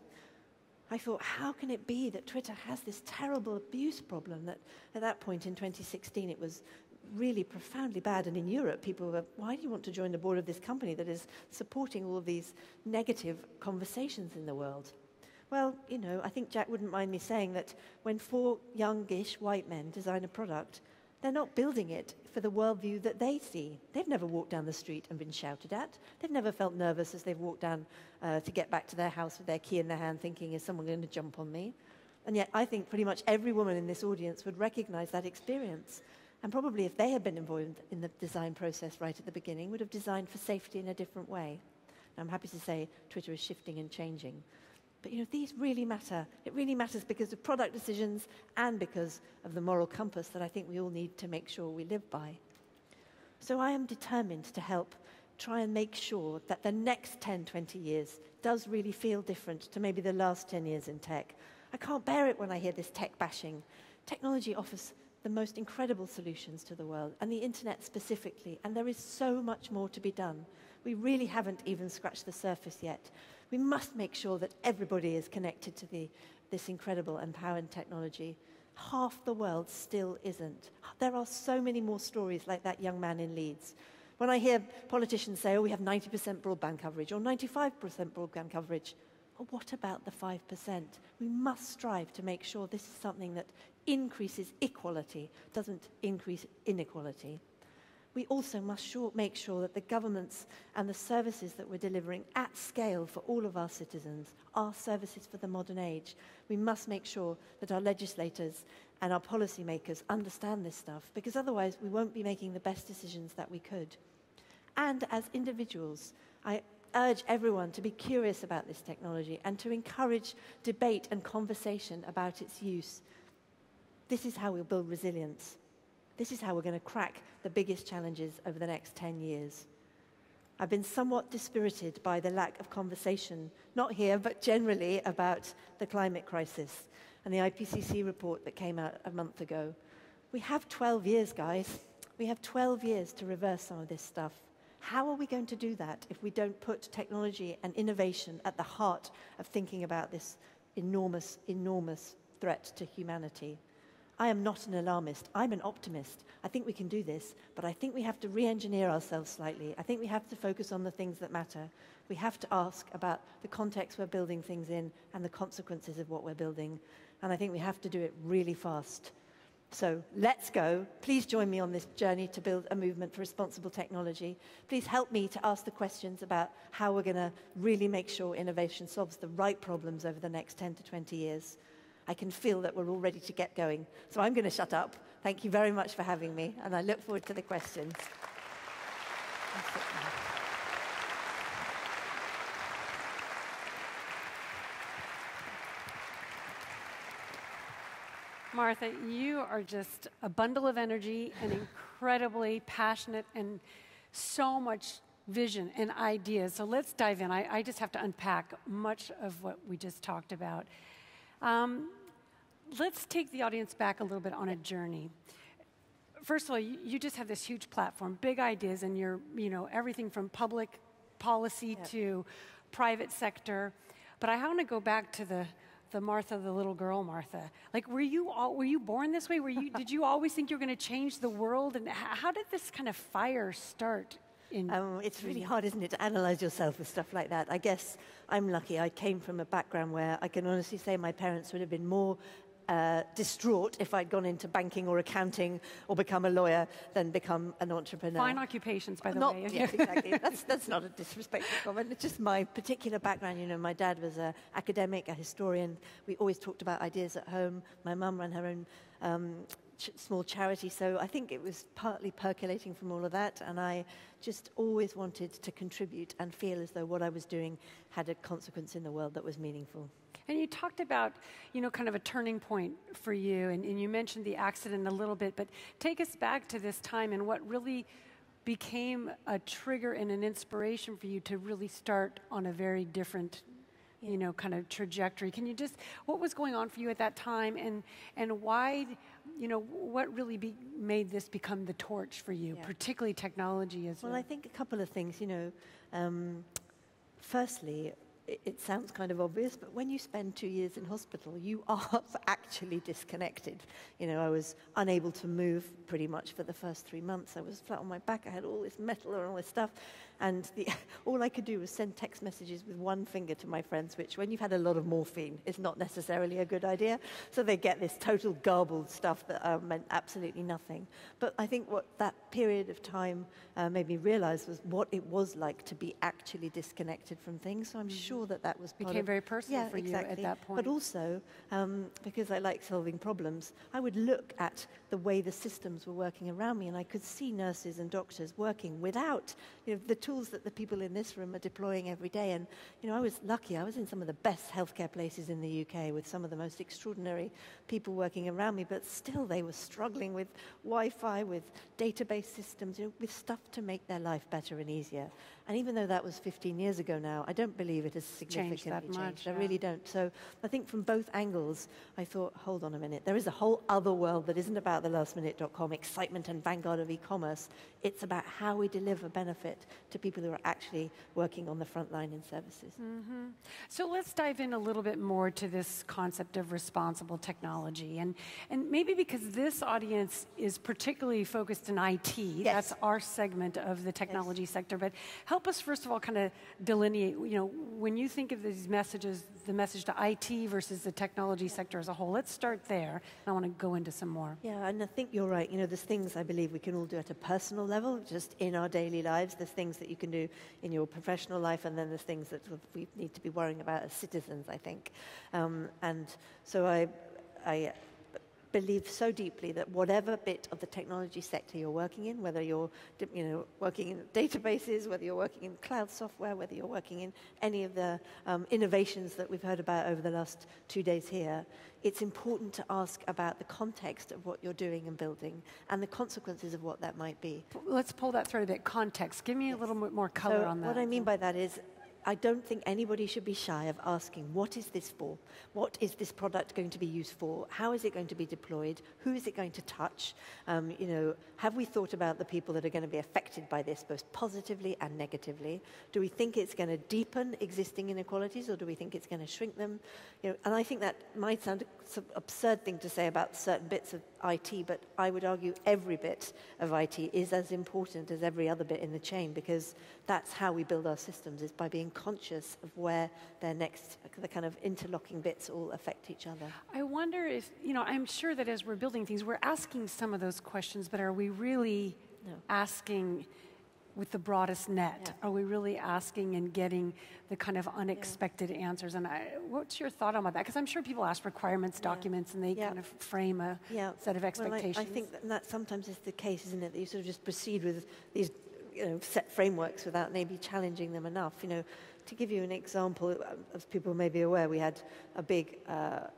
[SPEAKER 10] I thought, how can it be that Twitter has this terrible abuse problem that at that point in 2016 it was really profoundly bad, and in Europe people were, why do you want to join the board of this company that is supporting all of these negative conversations in the world? Well, you know, I think Jack wouldn't mind me saying that when 4 youngish white men design a product, they're not building it for the worldview that they see. They've never walked down the street and been shouted at. They've never felt nervous as they've walked down to get back to their house with their key in their hand thinking, is someone going to jump on me? And yet I think pretty much every woman in this audience would recognize that experience. And probably if they had been involved in the design process right at the beginning, would have designed for safety in a different way. And I'm happy to say Twitter is shifting and changing. But, you know, these really matter. It really matters because of product decisions and because of the moral compass that I think we all need to make sure we live by. So I am determined to help try and make sure that the next 10, 20 years does really feel different to maybe the last 10 years in tech. I can't bear it when I hear this tech bashing. Technology offers the most incredible solutions to the world, and the internet specifically, and there is so much more to be done. We really haven't even scratched the surface yet. We must make sure that everybody is connected to this incredible empowering technology. Half the world still isn't. There are so many more stories like that young man in Leeds. When I hear politicians say, oh, we have 90% broadband coverage or 95% broadband coverage, well, what about the 5%? We must strive to make sure this is something that increases equality, doesn't increase inequality. We also must make sure that the governments and the services that we're delivering at scale for all of our citizens are services for the modern age. We must make sure that our legislators and our policymakers understand this stuff, because otherwise we won't be making the best decisions that we could. And as individuals, I urge everyone to be curious about this technology and to encourage debate and conversation about its use. This is how we'll build resilience. This is how we're going to crack the biggest challenges over the next 10 years. I've been somewhat dispirited by the lack of conversation, not here, but generally, about the climate crisis and the IPCC report that came out a month ago. We have 12 years, guys. We have 12 years to reverse some of this stuff. How are we going to do that if we don't put technology and innovation at the heart of thinking about this enormous, enormous threat to humanity? I am not an alarmist. I'm an optimist. I think we can do this, but I think we have to re-engineer ourselves slightly. I think we have to focus on the things that matter. We have to ask about the context we're building things in and the consequences of what we're building. And I think we have to do it really fast. So let's go. Please join me on this journey to build a movement for responsible technology. Please help me to ask the questions about how we're going to really make sure innovation solves the right problems over the next 10 to 20 years. I can feel that we're all ready to get going. So I'm going to shut up. Thank you very much for having me, and I look forward to the questions.
[SPEAKER 9] Martha, you are just a bundle of energy and incredibly passionate and so much vision and ideas. So let's dive in. I just have to unpack much of what we just talked about. Let's take the audience back a little bit on a journey. First of all, you just have this huge platform, big ideas, and you're, everything from public policy to private sector. But I want to go back to the Martha, the little girl Martha. Like, were you born this way? Did you always think you were going to change the world? And how did this kind of fire start?
[SPEAKER 10] It's really hard, isn't it, to analyze yourself with stuff like that. I guess I'm lucky. I came from a background where I can honestly say my parents would have been more distraught if I'd gone into banking or accounting or become a lawyer than become an entrepreneur.
[SPEAKER 9] Fine occupations, by the way.
[SPEAKER 10] Yes, exactly. That's not a disrespectful comment. It's just my particular background. My dad was an academic, a historian. We always talked about ideas at home. My mum ran her own small charity, so I think it was partly percolating from all of that, and I just always wanted to contribute and feel as though what I was doing had a consequence in the world that was meaningful.
[SPEAKER 9] And you talked about, kind of a turning point for you, and you mentioned the accident a little bit, but take us back to this time and what really became a trigger and an inspiration for you to really start on a very different kind of trajectory. Can you what was going on for you at that time, and why, what really made this become the torch for you, particularly technology as well?
[SPEAKER 10] Well, I think a couple of things, firstly, it sounds kind of obvious, but when you spend 2 years in hospital, you are actually disconnected. You know, I was unable to move pretty much for the first 3 months. I was flat on my back. I had all this metal and all this stuff. And all I could do was send text messages with one finger to my friends, which when you've had a lot of morphine is not necessarily a good idea. So they get this total garbled stuff that meant absolutely nothing. But I think what that period of time made me realize was what it was like to be actually disconnected from things. So I'm sure that was
[SPEAKER 9] became very personal for you at that point.
[SPEAKER 10] But also, because I like solving problems, I would look at the way the systems were working around me, and I could see nurses and doctors working without, you know, the tools that the people in this room are deploying every day. And, you know, I was lucky. I was in some of the best healthcare places in the UK with some of the most extraordinary people working around me, but still they were struggling with Wi-Fi, with database systems, you know, with stuff to make their life better and easier. And even though that was 15 years ago now, I don't believe it has significantly changed. I really don't. So I think from both angles, I thought, hold on a minute. There is a whole other world that isn't about the lastminute.com excitement and vanguard of e-commerce. It's about how we deliver benefit to people who are actually working on the front line in services.
[SPEAKER 9] Mm-hmm. So let's dive in a little bit more to this concept of responsible technology. And maybe because this audience is particularly focused in IT, that's our segment of the technology sector, but help us first of all kind of delineate, you know, when you think of these messages, the message to IT versus the technology sector as a whole. Let's start there, and I want to go into some more.
[SPEAKER 10] Yeah, and I think you're right. You know, there's things I believe we can all do at a personal level, just in our daily lives. There's things that you can do in your professional life, and then there's things that we need to be worrying about as citizens, I think. And so I believe so deeply that whatever bit of the technology sector you're working in, whether you're working in databases, whether you're working in cloud software, whether you're working in any of the innovations that we've heard about over the last 2 days here, it's important to ask about the context of what you're doing and building and the consequences of what that might be.
[SPEAKER 9] Let's pull that thread a bit. Context. Give me a little bit more color on that.
[SPEAKER 10] What I mean by that is, I don't think anybody should be shy of asking, what is this for? What is this product going to be used for? How is it going to be deployed? Who is it going to touch? You know, have we thought about the people that are going to be affected by this, both positively and negatively? Do we think it's going to deepen existing inequalities, or do we think it's going to shrink them? You know, and I think that might sound an absurd thing to say about certain bits of IT, but I would argue every bit of IT is as important as every other bit in the chain, because that's how we build our systems, is by being conscious of where their next, the kind of interlocking bits all affect each other.
[SPEAKER 9] I wonder if, you know, I'm sure that as we're building things, we're asking some of those questions, but are we really asking with the broadest net? Yeah. Are we really asking and getting the kind of unexpected answers? And what's your thought on that? Because I'm sure people ask requirements documents and they kind of frame a set of expectations.
[SPEAKER 10] Well, I think that sometimes is the case, isn't it? That you sort of just proceed with these set frameworks without maybe challenging them enough. You know, to give you an example, as people may be aware, we had a big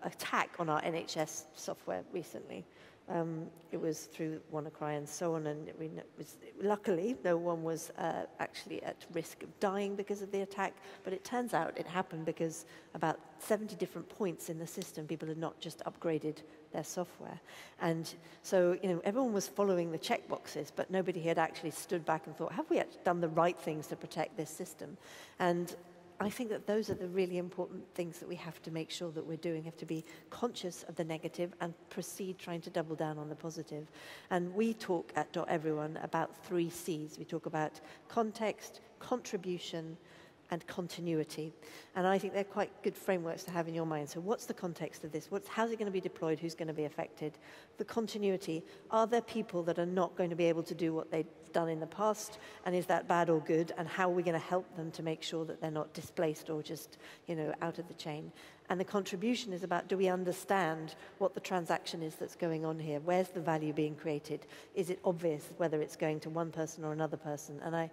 [SPEAKER 10] attack on our NHS software recently. It was through WannaCry and so on, and luckily no one was actually at risk of dying because of the attack, but it turns out it happened because about 70 different points in the system, people had not just upgraded their software. And so, you know, everyone was following the checkboxes, but nobody had actually stood back and thought, have we actually done the right things to protect this system? And I think that those are the really important things that we have to make sure that we're doing. We have to be conscious of the negative and proceed trying to double down on the positive. And we talk at .everyone about 3 C's. We talk about context, contribution, and continuity. And I think they're quite good frameworks to have in your mind. So what's the context of this? How's it going to be deployed? Who's going to be affected? The continuity. Are there people that are not going to be able to do what they've done in the past? And is that bad or good? And how are we going to help them to make sure that they're not displaced or just, you know, out of the chain? And the contribution is about, do we understand what the transaction is that's going on here? Where's the value being created? Is it obvious whether it's going to one person or another person? And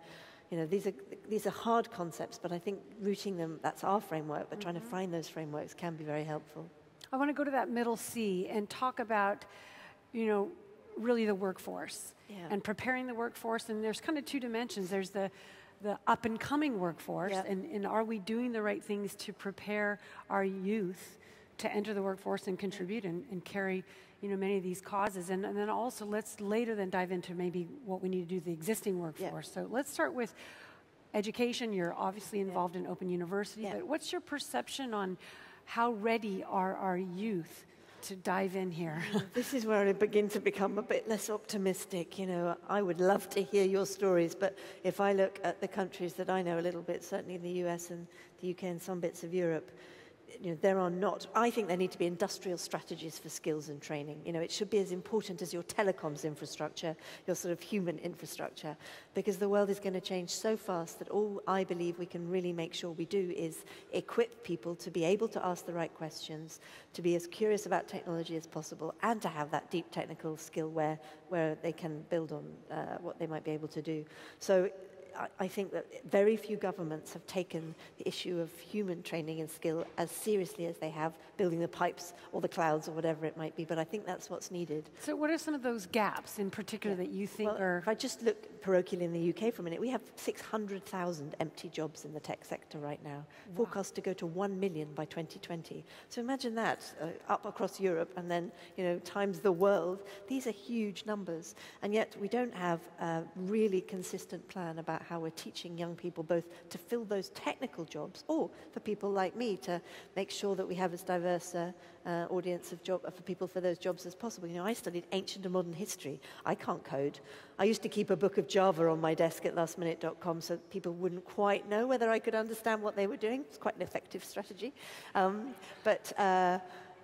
[SPEAKER 10] you know, these are hard concepts, but I think rooting them, that's our framework, but trying to find those frameworks can be very helpful.
[SPEAKER 9] I want to go to that middle C and talk about, you know, really the workforce and preparing the workforce. And there's kind of 2 dimensions. There's the up and coming workforce, and are we doing the right things to prepare our youth to enter the workforce and contribute and carry, you know, many of these causes. And then also let's later then dive into maybe what we need to do with the existing workforce. So let's start with education. You're obviously involved in Open University, but what's your perception on how ready are our youth to dive in here?
[SPEAKER 10] This is where I begin to become a bit less optimistic. You know, I would love to hear your stories, but if I look at the countries that I know a little bit, certainly the US and the UK and some bits of Europe, you know, there are not, I think there need to be industrial strategies for skills and training. You know, it should be as important as your telecoms infrastructure, your sort of human infrastructure, because the world is going to change so fast that all I believe we can really make sure we do is equip people to be able to ask the right questions, to be as curious about technology as possible, and to have that deep technical skill where they can build on what they might be able to do. So I think that very few governments have taken the issue of human training and skill as seriously as they have building the pipes or the clouds or whatever it might be, but I think that's what's needed.
[SPEAKER 9] So what are some of those gaps in particular that you think are...
[SPEAKER 10] If I just look parochially in the UK for a minute, we have 600,000 empty jobs in the tech sector right now, forecast to go to 1 million by 2020. So imagine that up across Europe and then, you know, times the world. These are huge numbers, and yet we don't have a really consistent plan about how we're teaching young people both to fill those technical jobs or for people like me to make sure that we have as diverse audience of job for people for those jobs as possible. You know, I studied ancient and modern history. I can't code. I used to keep a book of Java on my desk at lastminute.com so people wouldn't quite know whether I could understand what they were doing. It's quite an effective strategy. But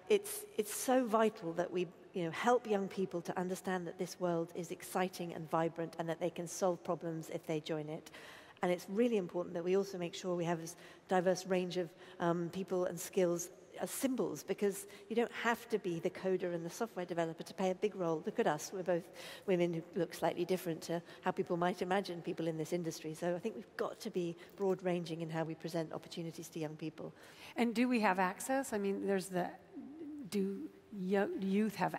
[SPEAKER 10] it's so vital that we help young people to understand that this world is exciting and vibrant and that they can solve problems if they join it. And it's really important that we also make sure we have this diverse range of people and skills as symbols, because you don't have to be the coder and the software developer to play a big role. Look at us. We're both women who look slightly different to how people might imagine people in this industry. So I think we've got to be broad-ranging in how we present opportunities to young people.
[SPEAKER 9] And do we have access? I mean, do youth have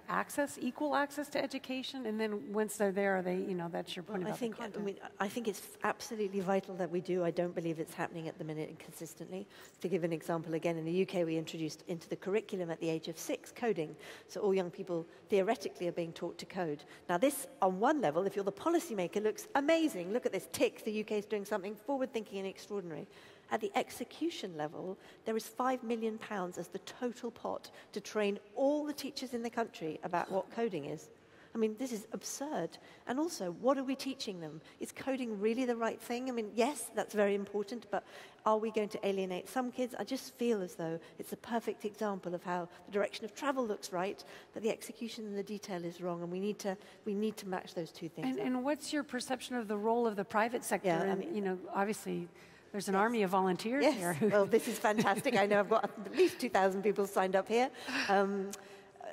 [SPEAKER 9] equal access to education? And then once they're there, are they, that's your point about the content.
[SPEAKER 10] I think it's absolutely vital that we do. I don't believe it's happening at the minute consistently. To give an example, again, in the UK, we introduced into the curriculum at the age of 6 coding. So all young people theoretically are being taught to code. Now this, on one level, if you're the policymaker, looks amazing. Look at this tick, the UK is doing something forward-thinking and extraordinary. At the execution level, there is £5 million as the total pot to train all the teachers in the country about what coding is. I mean, this is absurd. And also, what are we teaching them? Is coding really the right thing? I mean, yes, that's very important, but are we going to alienate some kids? I just feel as though it's a perfect example of how the direction of travel looks right, but the execution and the detail is wrong, and we need to match those two things.
[SPEAKER 9] And what's your perception of the role of the private sector? Yeah, and, obviously, there's an army of volunteers here.
[SPEAKER 10] Well, this is fantastic. I know I've got at least 2,000 people signed up here.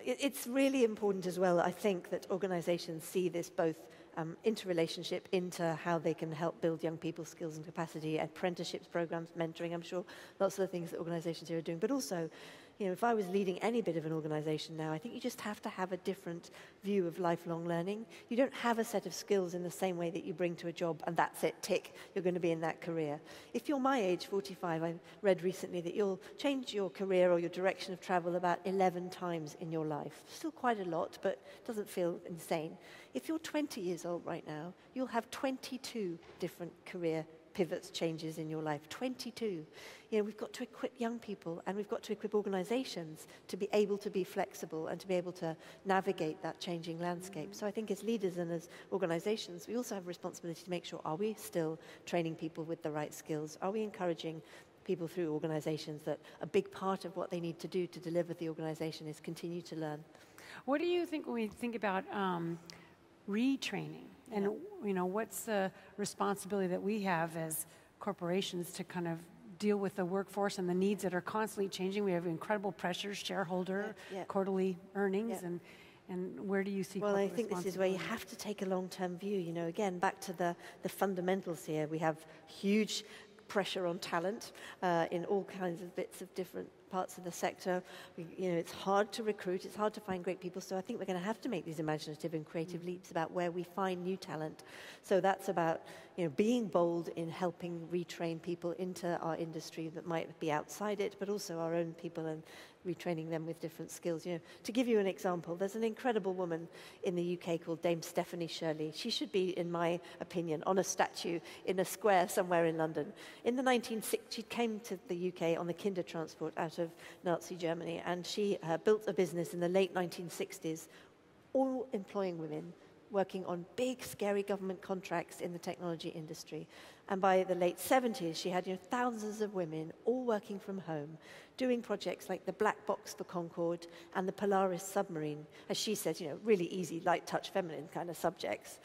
[SPEAKER 10] It's really important as well, I think, that organizations see this both interrelationship into how they can help build young people's skills and capacity, apprenticeships, programs, mentoring, I'm sure, lots of the things that organizations here are doing. But also, if I was leading any bit of an organization now, I think you just have to have a different view of lifelong learning. You don't have a set of skills in the same way that you bring to a job and that's it, tick, you're going to be in that career. If you're my age, 45, I read recently that you'll change your career or your direction of travel about 11 times in your life. Still quite a lot, but it doesn't feel insane. If you're 20 years old right now, you'll have 22 different career pivots, changes in your life. 22. We've got to equip young people and we've got to equip organizations to be able to be flexible and to be able to navigate that changing landscape. So I think as leaders and as organizations, we also have a responsibility to make sure, are we still training people with the right skills? Are we encouraging people through organizations that a big part of what they need to do to deliver the organization is continue to learn?
[SPEAKER 9] What do you think when we think about retraining? And, what's the responsibility that we have as corporations to kind of deal with the workforce and the needs that are constantly changing? We have incredible pressures, shareholder, quarterly earnings, and where do you see
[SPEAKER 10] Well, I think this is where you have to take a long-term view. Again, back to the fundamentals here. We have huge pressure on talent in all kinds of bits of different parts of the sector. It's hard to recruit, it's hard to find great people, so I think we're going to have to make these imaginative and creative leaps about where we find new talent. So that's about being bold in helping retrain people into our industry that might be outside it, but also our own people, and retraining them with different skills. To give you an example, there's an incredible woman in the UK called Dame Stephanie Shirley. She should be, in my opinion, on a statue in a square somewhere in London. In the 1960s, she came to the UK on the Kindertransport out of Nazi Germany, and she built a business in the late 1960s, all employing women, working on big, scary government contracts in the technology industry. And by the late 70s, she had thousands of women all working from home, doing projects like the Black Box for Concorde and the Polaris submarine, as she said, really easy, light touch, feminine kind of subjects.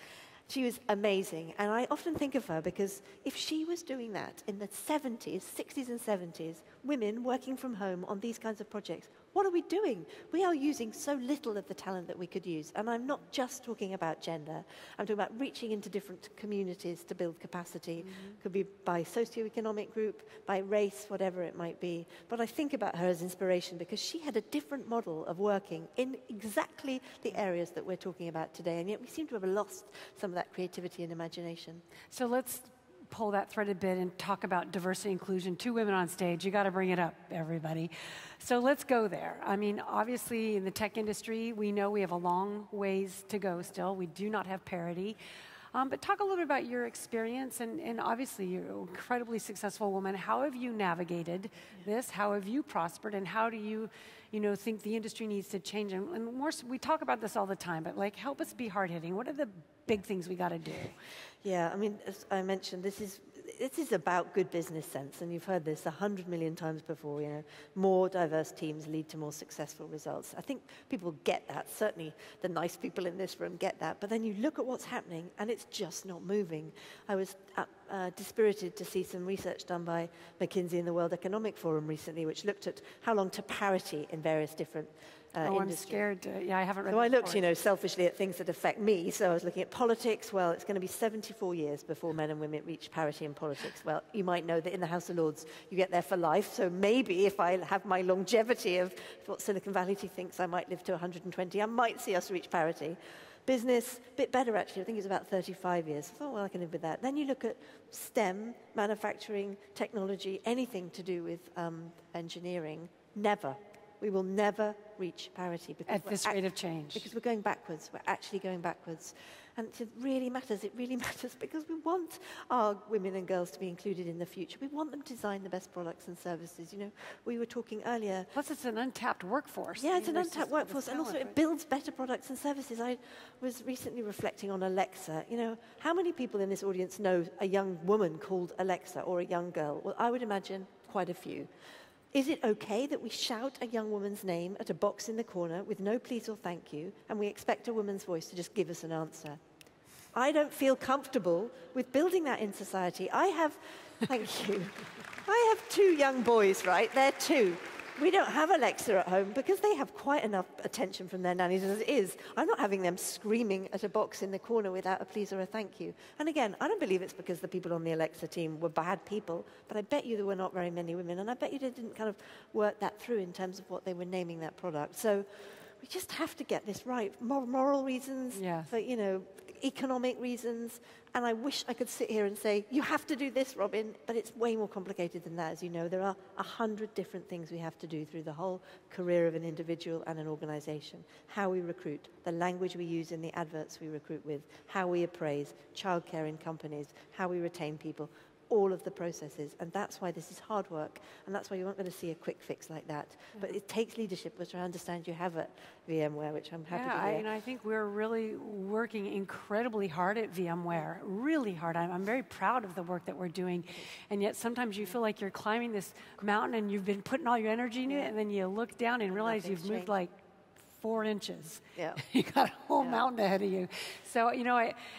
[SPEAKER 10] She was amazing, and I often think of her because if she was doing that in the 70s, 60s and 70s, women working from home on these kinds of projects, what are we doing? We are using so little of the talent that we could use. And I'm not just talking about gender. I'm talking about reaching into different communities to build capacity. Could be by socioeconomic group, by race, whatever it might be. But I think about her as inspiration because she had a different model of working in exactly the areas that we're talking about today. And yet we seem to have lost some of that creativity and imagination.
[SPEAKER 9] So let's pull that thread a bit and talk about diversity inclusion. 2 women on stage. You got to bring it up, everybody. So let's go there. I mean, obviously, in the tech industry, we know we have a long ways to go still. We do not have parity. But talk a little bit about your experience, and obviously, you're an incredibly successful woman. How have you navigated this? How have you prospered? And how do you think the industry needs to change? And more, we talk about this all the time, but help us be hard-hitting. What are the big things we got to do?
[SPEAKER 10] Yeah, I mean, as I mentioned, this is about good business sense, and you've heard this 100 million times before. More diverse teams lead to more successful results. I think people get that. Certainly, the nice people in this room get that. But then you look at what's happening, and it's just not moving. I was dispirited to see some research done by McKinsey and the World Economic Forum recently, which looked at how long to parity in various different industries.
[SPEAKER 9] I'm scared. I haven't read.
[SPEAKER 10] So I looked, selfishly at things that affect me. So I was looking at politics. Well, it's going to be 74 years before men and women reach parity in politics. Well, you might know that in the House of Lords, you get there for life. So maybe if I have my longevity of what Silicon Valley thinks I might live to 120, I might see us reach parity. Business, a bit better actually. I think it's about 35 years. I thought, well, I can live with that. Then you look at STEM, manufacturing, technology, anything to do with engineering. Never. We will never reach parity. Because
[SPEAKER 9] at this rate of change.
[SPEAKER 10] Because we're going backwards. We're actually going backwards. And it really matters. It really matters because we want our women and girls to be included in the future. We want them to design the best products and services. We were talking earlier.
[SPEAKER 9] Plus, it's an untapped workforce.
[SPEAKER 10] Yeah, it's an untapped workforce. And also it builds better products and services. I was recently reflecting on Alexa. How many people in this audience know a young woman called Alexa or a young girl? Well, I would imagine quite a few. Is it okay that we shout a young woman's name at a box in the corner with no please or thank you, and we expect a woman's voice to just give us an answer? I don't feel comfortable with building that in society. Thank you. I have 2 young boys, right? They're 2. We don't have Alexa at home because they have quite enough attention from their nannies as it is. I'm not having them screaming at a box in the corner without a please or a thank you. And again, I don't believe it's because the people on the Alexa team were bad people, but I bet you there were not very many women, and I bet you they didn't kind of work that through in terms of what they were naming that product. So we just have to get this right. Moral reasons, for, economic reasons, and I wish I could sit here and say, you have to do this, Robin, but it's way more complicated than that. As you know, there are 100 different things we have to do through the whole career of an individual and an organization. How we recruit, the language we use in the adverts we recruit with, how we appraise, childcare in companies, how we retain people, all of the processes. And that's why this is hard work, and that's why you aren't going to see a quick fix like that. But it takes leadership, which I understand you have at VMware, which I'm happy to hear.
[SPEAKER 9] And I think we're really working incredibly hard at VMware, really hard. I'm very proud of the work that we're doing, and yet sometimes you feel like you're climbing this mountain and you've been putting all your energy into it, and then you look down and realize you've moved like 4 inches.
[SPEAKER 10] Yeah.
[SPEAKER 9] You got a whole mountain ahead of you. So,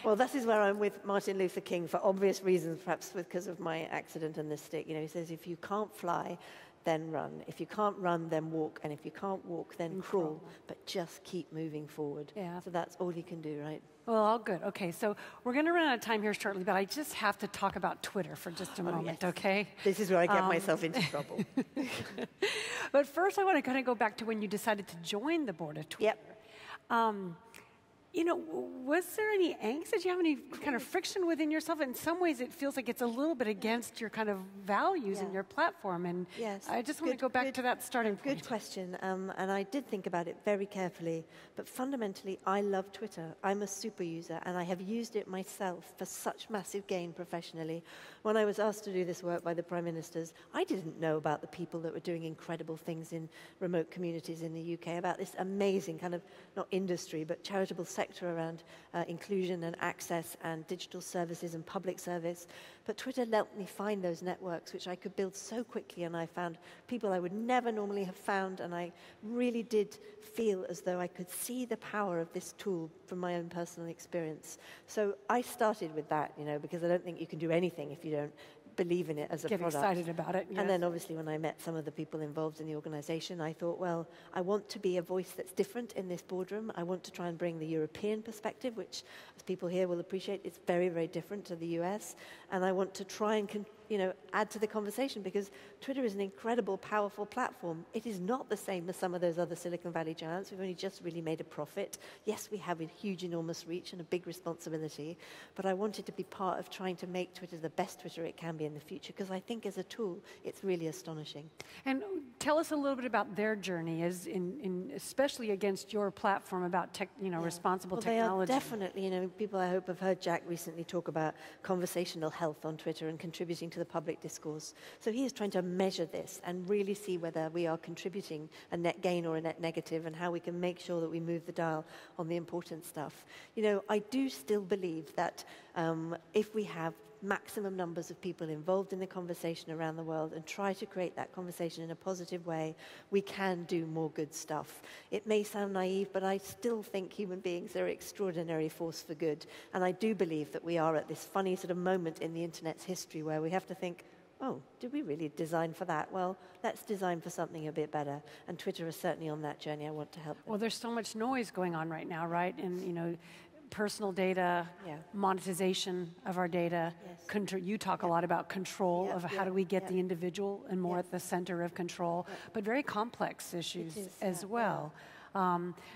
[SPEAKER 10] Well, this is where I'm with Martin Luther King for obvious reasons, perhaps because of my accident and this stick. He says, if you can't fly, then run. If you can't run, then walk. And if you can't walk, then crawl. But just keep moving forward.
[SPEAKER 9] Yeah.
[SPEAKER 10] So that's all you can do, right?
[SPEAKER 9] Well, all good. Okay, so we're going to run out of time here shortly, but I just have to talk about Twitter for just a moment, okay?
[SPEAKER 10] This is where I get myself into trouble.
[SPEAKER 9] But first, I want to kind of go back to when you decided to join the board of Twitter.
[SPEAKER 10] Yep.
[SPEAKER 9] You know, was there any angst? Did you have any kind of friction within yourself? In some ways, it feels like it's a little bit against your kind of values and your platform. And
[SPEAKER 10] yes.
[SPEAKER 9] I just want to go back to that starting point.
[SPEAKER 10] Good question. And I did think about it very carefully. But fundamentally, I love Twitter. I'm a super user, and I have used it myself for such massive gain professionally. When I was asked to do this work by the Prime Ministers, I didn't know about the people that were doing incredible things in remote communities in the UK, about this amazing kind of, not industry, but charitable sector around inclusion and access and digital services and public service. But Twitter helped me find those networks, which I could build so quickly, and I found people I would never normally have found, and I really did feel as though I could see the power of this tool from my own personal experience. So I started with that, you know, because I don't think you can do anything if you don't believe in it as a product.
[SPEAKER 9] Get excited about it. Yes.
[SPEAKER 10] And then obviously when I met some of the people involved in the organization, I thought, well, I want to be a voice that's different in this boardroom. I want to try and bring the European perspective, which, as people here will appreciate, is very, very different to the US. And I want to try and add to the conversation, because Twitter is an incredible, powerful platform. It is not the same as some of those other Silicon Valley giants. We've only just really made a profit. Yes, we have a huge, enormous reach and a big responsibility, but I wanted to be part of trying to make Twitter the best Twitter it can be in the future, because I think as a tool, it's really astonishing.
[SPEAKER 9] And tell us a little bit about their journey, as especially against your platform about responsible technology.
[SPEAKER 10] They are definitely, people I hope have heard Jack recently talk about conversational health on Twitter and contributing to the public discourse. So he is trying to measure this and really see whether we are contributing a net gain or a net negative, and how we can make sure that we move the dial on the important stuff. I do still believe that if we have maximum numbers of people involved in the conversation around the world and try to create that conversation in a positive way, we can do more good stuff. It may sound naive, but I still think human beings are an extraordinary force for good. And I do believe that we are at this funny sort of moment in the internet's history where we have to think, oh, did we really design for that? Well, let's design for something a bit better. And Twitter is certainly on that journey. I want to help them.
[SPEAKER 9] Well, there's so much noise going on right now, right? And, personal data, monetization of our data. Yes. You talk a lot about control of how do we get the individual and more at the center of control, but very complex issues as well.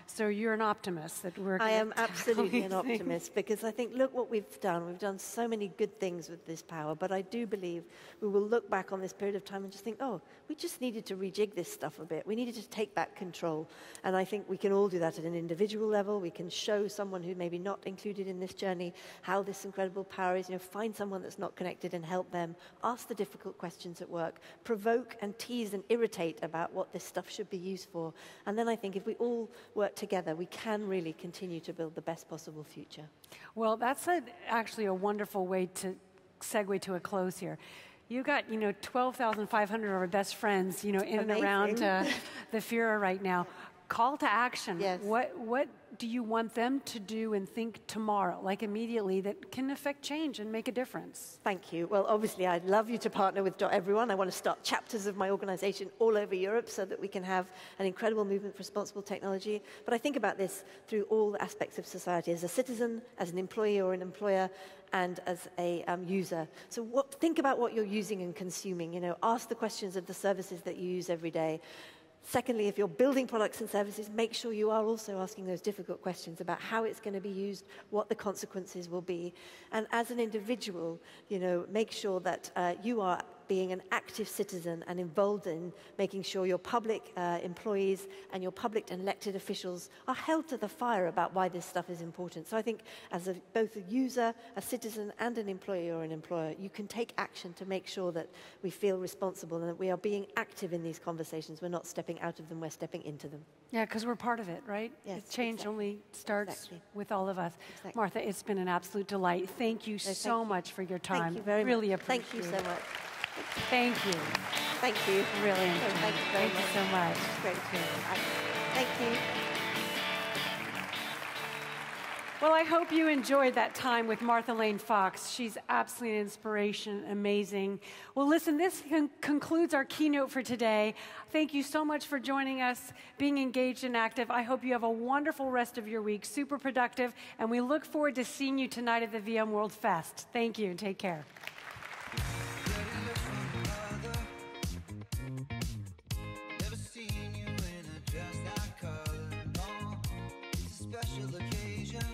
[SPEAKER 9] So you're an optimist that we're.
[SPEAKER 10] I am absolutely an optimist, because I think, look what we've done. We've done so many good things with this power, but I do believe we will look back on this period of time and just think, oh, we just needed to rejig this stuff a bit. We needed to take back control. And I think we can all do that at an individual level. We can show someone who maybe not included in this journey how this incredible power is. Find someone that's not connected and help them. Ask the difficult questions at work. Provoke and tease and irritate about what this stuff should be used for. And then I think if we all work together, we can really continue to build the best possible future.
[SPEAKER 9] Well, that's actually a wonderful way to segue to a close here. You got, 12,500 of our best friends, in
[SPEAKER 10] Amazing.
[SPEAKER 9] And around the FIRA right now. Call to action.
[SPEAKER 10] Yes.
[SPEAKER 9] What do you want them to do and think tomorrow, like immediately, that can affect change and make a difference?
[SPEAKER 10] Thank you. Well, obviously, I'd love you to partner with .everyone. I want to start chapters of my organization all over Europe so that we can have an incredible movement for responsible technology. But I think about this through all aspects of society, as a citizen, as an employee or an employer, and as a user. So think about what you're using and consuming. Ask the questions of the services that you use every day. Secondly, if you're building products and services, make sure you are also asking those difficult questions about how it's going to be used, what the consequences will be. And as an individual, make sure that you are being an active citizen and involved in making sure your public employees and your public and elected officials are held to the fire about why this stuff is important. So I think as both a user, a citizen, and an employee or an employer, you can take action to make sure that we feel responsible and that we are being active in these conversations. We're not stepping out of them, we're stepping into them.
[SPEAKER 9] Yeah, because we're part of it, right?
[SPEAKER 10] Yes,
[SPEAKER 9] Change only starts with all of us. Exactly. Martha, it's been an absolute delight. Thank you so much for your time.
[SPEAKER 10] Thank you very much.
[SPEAKER 9] Really appreciate it.
[SPEAKER 10] Thank you so much.
[SPEAKER 9] Thank you.
[SPEAKER 10] Thank you.
[SPEAKER 9] Really enjoyed it.
[SPEAKER 10] Thank you
[SPEAKER 9] so much.
[SPEAKER 10] Great to you. Thank you.
[SPEAKER 9] Well, I hope you enjoyed that time with Martha Lane Fox. She's absolutely an inspiration, amazing. Well, listen, this concludes our keynote for today. Thank you so much for joining us, being engaged and active. I hope you have a wonderful rest of your week, super productive, and we look forward to seeing you tonight at the VMworld Fest. Thank you, and take care.
[SPEAKER 11] Never special occasion.